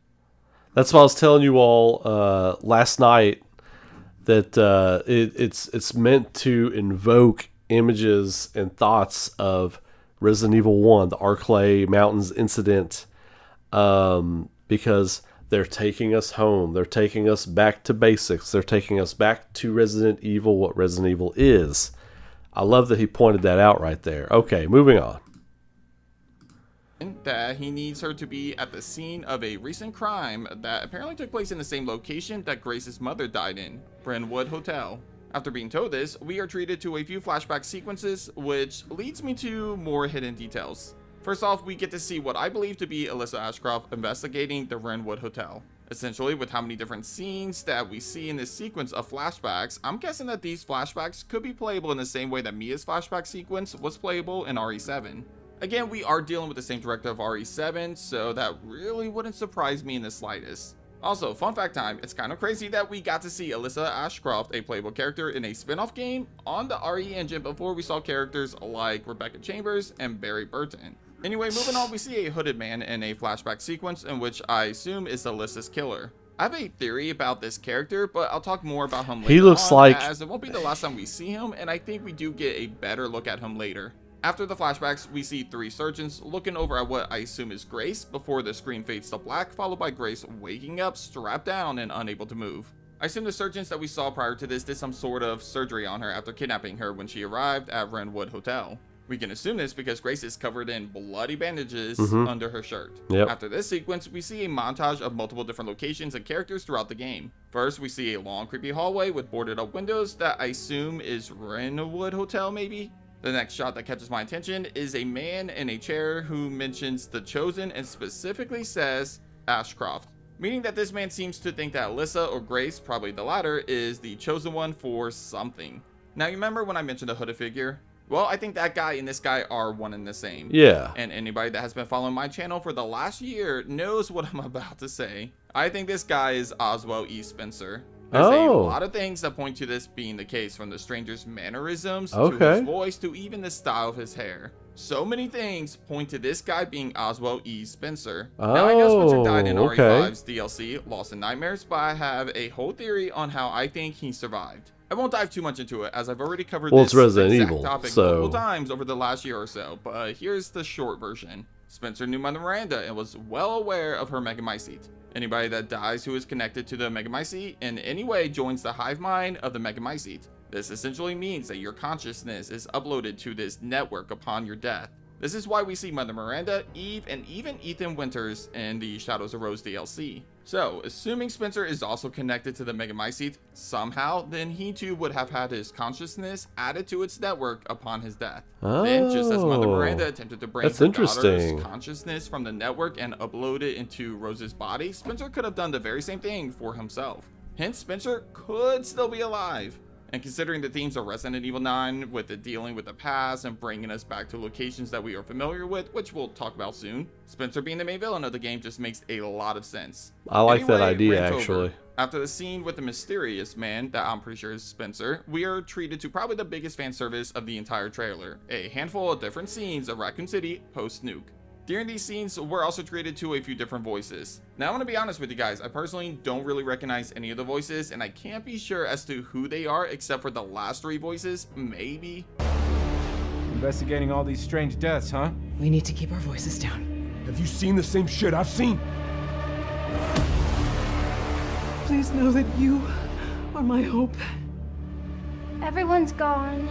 [SPEAKER 1] That's what I was telling you all last night, that it's meant to invoke images and thoughts of Resident Evil 1, the Arclay Mountains incident. Because they're taking us home. They're taking us back to basics. They're taking us back to Resident Evil, what Resident Evil is. I love that he pointed that out right there. Okay, moving on.
[SPEAKER 2] That he needs her to be at the scene of a recent crime that apparently took place in the same location that Grace's mother died in, Brentwood Hotel. After being told this, we are treated to a few flashback sequences, which leads me to more hidden details. First off, we get to see what I believe to be Alyssa Ashcroft investigating the Brentwood Hotel. Essentially, with how many different scenes that we see in this sequence of flashbacks, I'm guessing that these flashbacks could be playable in the same way that Mia's flashback sequence was playable in RE7. Again, we are dealing with the same director of RE7, so that really wouldn't surprise me in the slightest. Also, fun fact time, it's kind of crazy that we got to see Alyssa Ashcroft, a playable character in a spin-off game on the RE engine before we saw characters like Rebecca Chambers and Barry Burton. Anyway, moving on, we see a hooded man in a flashback sequence in which I assume is Alyssa's killer. I have a theory about this character, but I'll talk more about him later.
[SPEAKER 1] He looks like,
[SPEAKER 2] as it won't be the last time we see him, and I think we do get a better look at him later. After the flashbacks, we see 3 surgeons looking over at what I assume is Grace before the screen fades to black, followed by Grace waking up, strapped down, and unable to move. I assume the surgeons that we saw prior to this did some sort of surgery on her after kidnapping her when she arrived at Brentwood Hotel. We can assume this because Grace is covered in bloody bandages under her shirt.
[SPEAKER 1] Yep.
[SPEAKER 2] After this sequence, we see a montage of multiple different locations and characters throughout the game. First, we see a long creepy hallway with boarded up windows that I assume is Brentwood Hotel maybe. The next shot that catches my attention is a man in a chair who mentions the Chosen and specifically says Ashcroft, meaning that this man seems to think that Alyssa or Grace, probably the latter, is the chosen one for something. Now, you remember when I mentioned the hooded figure? Well, I think that guy and this guy are one and the same.
[SPEAKER 1] Yeah.
[SPEAKER 2] And anybody that has been following my channel for the last year knows what I'm about to say. I think this guy is Oswald E. Spencer. There's a lot of things that point to this being the case, from the stranger's mannerisms to his voice to even the style of his hair. So many things point to this guy being Oswald E. Spencer. Now, I know Spencer died in RE5's DLC, Lost in Nightmares, but I have a whole theory on how I think he survived. I won't dive too much into it, as I've already covered this exact topic multiple times over the last year or so, but here's the short version. Spencer knew Mother Miranda and was well aware of her Megamycete. Anybody that dies who is connected to the Megamycete in any way joins the hive mind of the Megamycete. This essentially means that your consciousness is uploaded to this network upon your death. This is why we see Mother Miranda, Eve, and even Ethan Winters in the Shadows of Rose DLC. So, assuming Spencer is also connected to the Megamycete somehow, then he too would have had his consciousness added to its network upon his death. Then, just as Mother Miranda attempted to bring her daughter's consciousness from the network and upload it into Rose's body, Spencer could have done the very same thing for himself. Hence, Spencer could still be alive. And considering the themes of Resident Evil 9 with the dealing with the past and bringing us back to locations that we are familiar with, which we'll talk about soon, Spencer being the main villain of the game just makes a lot of sense.
[SPEAKER 1] I like that idea, actually.
[SPEAKER 2] After the scene with the mysterious man, that I'm pretty sure is Spencer, we are treated to probably the biggest fan service of the entire trailer. A handful of different scenes of Raccoon City post-nuke. During these scenes, we're also treated to a few different voices. Now, I'm going to be honest with you guys, I personally don't really recognize any of the voices, and I can't be sure as to who they are except for the last 3 voices, maybe.
[SPEAKER 3] Investigating all these strange deaths, huh?
[SPEAKER 4] We need to keep our voices down.
[SPEAKER 5] Have you seen the same shit I've seen?
[SPEAKER 4] Please know that you are my hope.
[SPEAKER 6] Everyone's gone.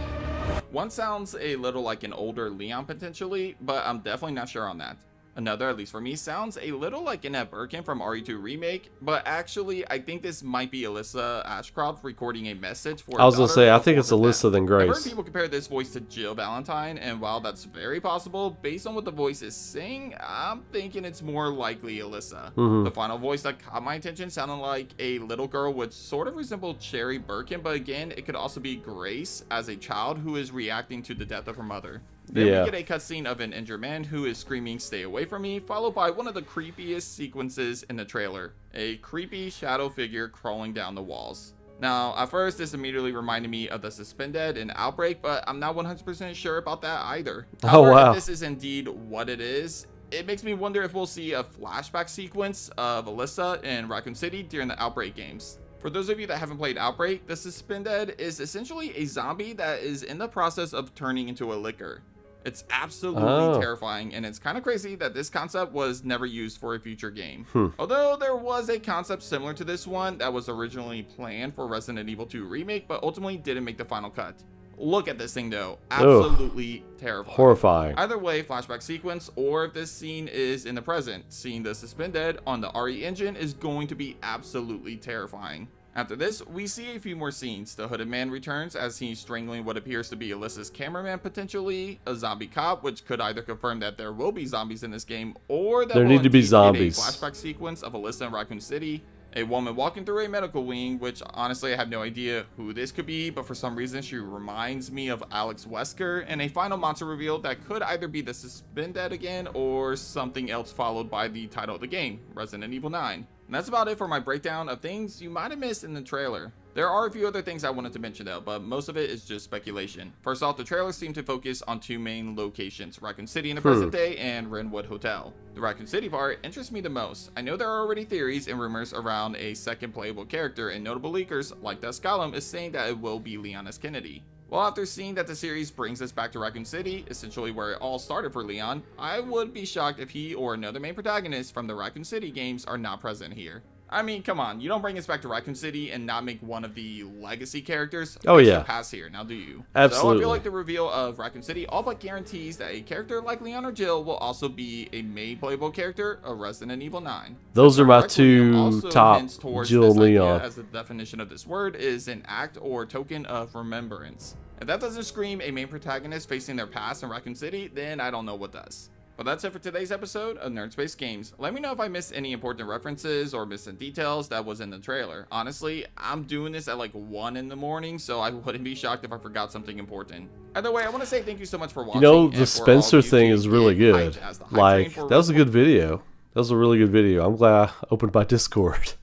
[SPEAKER 2] One sounds a little like an older Leon potentially, but I'm definitely not sure on that. Another, at least for me, sounds a little like Annette Birkin from RE2 Remake, but actually I think this might be Alyssa Ashcroft recording a message for her
[SPEAKER 1] I was gonna say, I think it's
[SPEAKER 2] Alyssa
[SPEAKER 1] Alyssa than Grace.
[SPEAKER 2] I've heard people compare this voice to Jill Valentine, and while that's very possible, based on what the voice is saying, I'm thinking it's more likely Alyssa. The final voice that caught my attention sounded like a little girl, which sort of resembled Cherry Birkin, but again, it could also be Grace as a child who is reacting to the death of her mother. Then we get a cutscene of an injured man who is screaming, "Stay away from me," followed by one of the creepiest sequences in the trailer. A creepy shadow figure crawling down the walls. Now, at first, this immediately reminded me of the Suspended in Outbreak, but I'm not 100% sure about that either. However, if this is indeed what it is, it makes me wonder if we'll see a flashback sequence of Alyssa in Raccoon City during the Outbreak games. For those of you that haven't played Outbreak, the Suspended is essentially a zombie that is in the process of turning into a liquor. It's absolutely terrifying, and it's kind of crazy that this concept was never used for a future game. Although there was a concept similar to this one that was originally planned for Resident Evil 2 Remake, but ultimately didn't make the final cut. Look at this thing though, absolutely terrifying.
[SPEAKER 1] Horrifying.
[SPEAKER 2] Either way, flashback sequence, or if this scene is in the present, seeing the Suspended on the RE engine is going to be absolutely terrifying. After this, we see a few more scenes. The hooded man returns as he's strangling what appears to be Alyssa's cameraman potentially, a zombie cop, which could either confirm that there will be zombies in this game, or that
[SPEAKER 1] there need to be zombies.
[SPEAKER 2] A flashback sequence of Alyssa in Raccoon City, a woman walking through a medical wing, which honestly I have no idea who this could be, but for some reason she reminds me of Alex Wesker, and a final monster reveal that could either be the Suspended again or something else, followed by the title of the game, Resident Evil 9. And that's about it for my breakdown of things you might have missed in the trailer. There are a few other things I wanted to mention though, but most of it is just speculation. First off, the trailer seemed to focus on 2 main locations, Raccoon City in the present day and Renwood Hotel. The Raccoon City part interests me the most. I know there are already theories and rumors around a second playable character, and notable leakers like Dusk Gollum is saying that it will be Leon S. Kennedy. Well, after seeing that the series brings us back to Raccoon City, essentially where it all started for Leon, I would be shocked if he or another main protagonist from the Raccoon City games are not present here. I mean, come on. You don't bring us back to Raccoon City and not make one of the legacy characters.
[SPEAKER 1] Oh, yeah.
[SPEAKER 2] Pass here, now do you?
[SPEAKER 1] Absolutely.
[SPEAKER 2] So I feel like the reveal of Raccoon City all but guarantees that a character like Leon or Jill will also be a main playable character of Resident Evil 9.
[SPEAKER 1] Those are my
[SPEAKER 2] Requiem
[SPEAKER 1] two
[SPEAKER 2] also
[SPEAKER 1] top,
[SPEAKER 2] hints towards
[SPEAKER 1] Jill
[SPEAKER 2] this
[SPEAKER 1] and
[SPEAKER 2] idea,
[SPEAKER 1] Leon.
[SPEAKER 2] as the definition of this word is an act or token of remembrance. If that doesn't scream a main protagonist facing their past in Raccoon City, then I don't know what does. Well, that's it for today's episode of Nerd Space Games. Let me know if I missed any important references or missing details that was in the trailer. Honestly, I'm doing this at like 1 in the morning, so I wouldn't be shocked if I forgot something important. Either way, I want to say thank you so much for watching.
[SPEAKER 1] You know, the Spencer thing is really good. Like, that was a good video. That was a really good video. I'm glad I opened my Discord.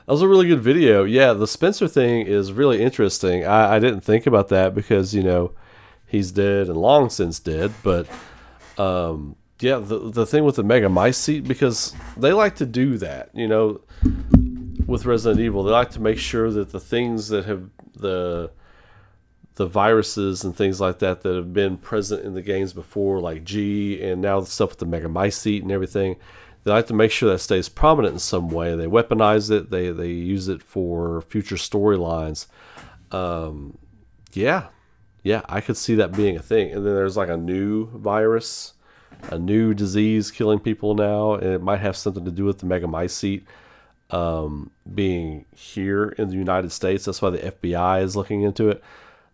[SPEAKER 1] That was a really good video. Yeah, the Spencer thing is really interesting. I didn't think about that because, you know, he's dead and long since dead, but yeah, the thing with the Mega Mice seat, because they like to do that, you know, with Resident Evil. They like to make sure that the things that have the viruses and things like that that have been present in the games before, like G, and now the stuff with the Mega Mice seat and everything, they like to make sure that stays prominent in some way. They weaponize it. They use it for future storylines. Yeah, I could see that being a thing. And then there's like a new virus, a new disease killing people now, and it might have something to do with the Mega Mice seat being here in the United States. That's why the FBI is looking into it.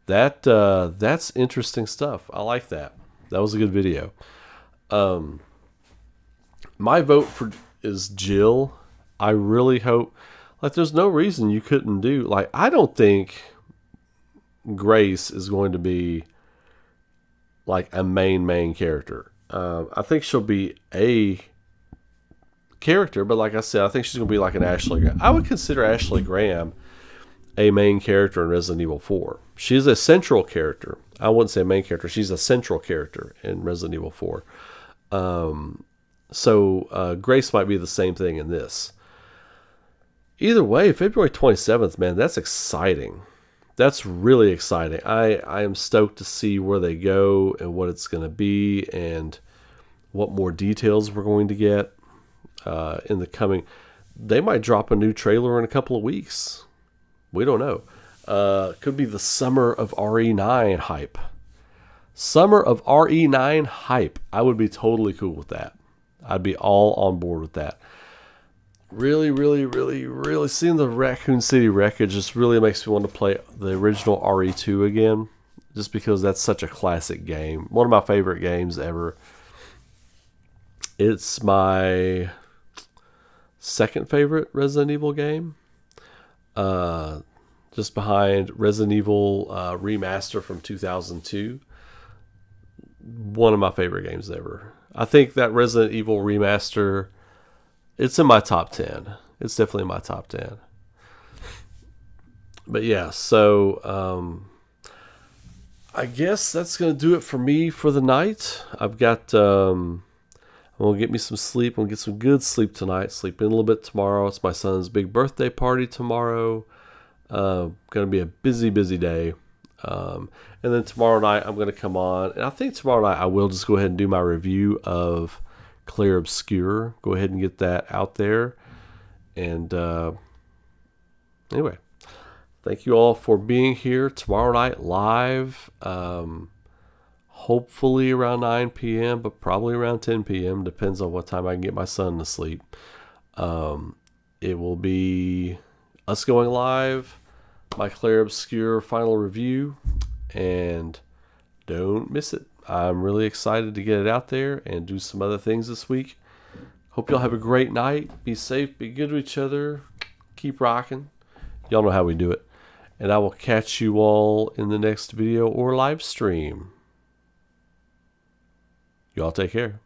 [SPEAKER 1] That's interesting stuff. I like that. That was a good video. My vote is Jill. I really hope, like, there's no reason you couldn't do, like, I don't think Grace is going to be like a main character. I think she'll be a character, but like I said, I think she's going to be like an Ashley Graham. I would consider Ashley Graham a main character in Resident Evil 4. She's a central character. I wouldn't say a main character. She's a central character in Resident Evil 4. So Grace might be the same thing in this. Either way, February 27th, man, that's exciting. That's really exciting. I am stoked to see where they go and what it's going to be and what more details we're going to get in the coming. They might drop a new trailer in a couple of weeks. We don't know. Could be the summer of RE9 hype. Summer of RE9 hype. I would be totally cool with that. I'd be all on board with that. Really seeing the Raccoon City wreckage just really makes me want to play the original RE2 again, just because that's such a classic game. One of my favorite games ever. It's my second favorite Resident Evil game, just behind Resident Evil Remaster from 2002. One of my favorite games ever. I think that Resident Evil Remaster, it's in my top 10. It's definitely in my top 10. But yeah, so I guess that's going to do it for me for the night. I've got, I'm going to get me some sleep. I'm going to get some good sleep tonight. Sleep in a little bit tomorrow. It's my son's big birthday party tomorrow. Going to be a busy day. And then tomorrow night I'm going to come on, and I think tomorrow night I will just go ahead and do my review of Clair Obscur. Go ahead and get that out there. And anyway, thank you all for being here tomorrow night live. Hopefully around 9 p.m., but probably around 10 p.m. Depends on what time I can get my son to sleep. It will be us going live, my Clair Obscur final review, and don't miss it. I'm really excited to get it out there and do some other things this week. Hope y'all have a great night. Be safe, be good to each other, keep rocking. Y'all know how we do it. And I will catch you all in the next video or live stream. Y'all take care.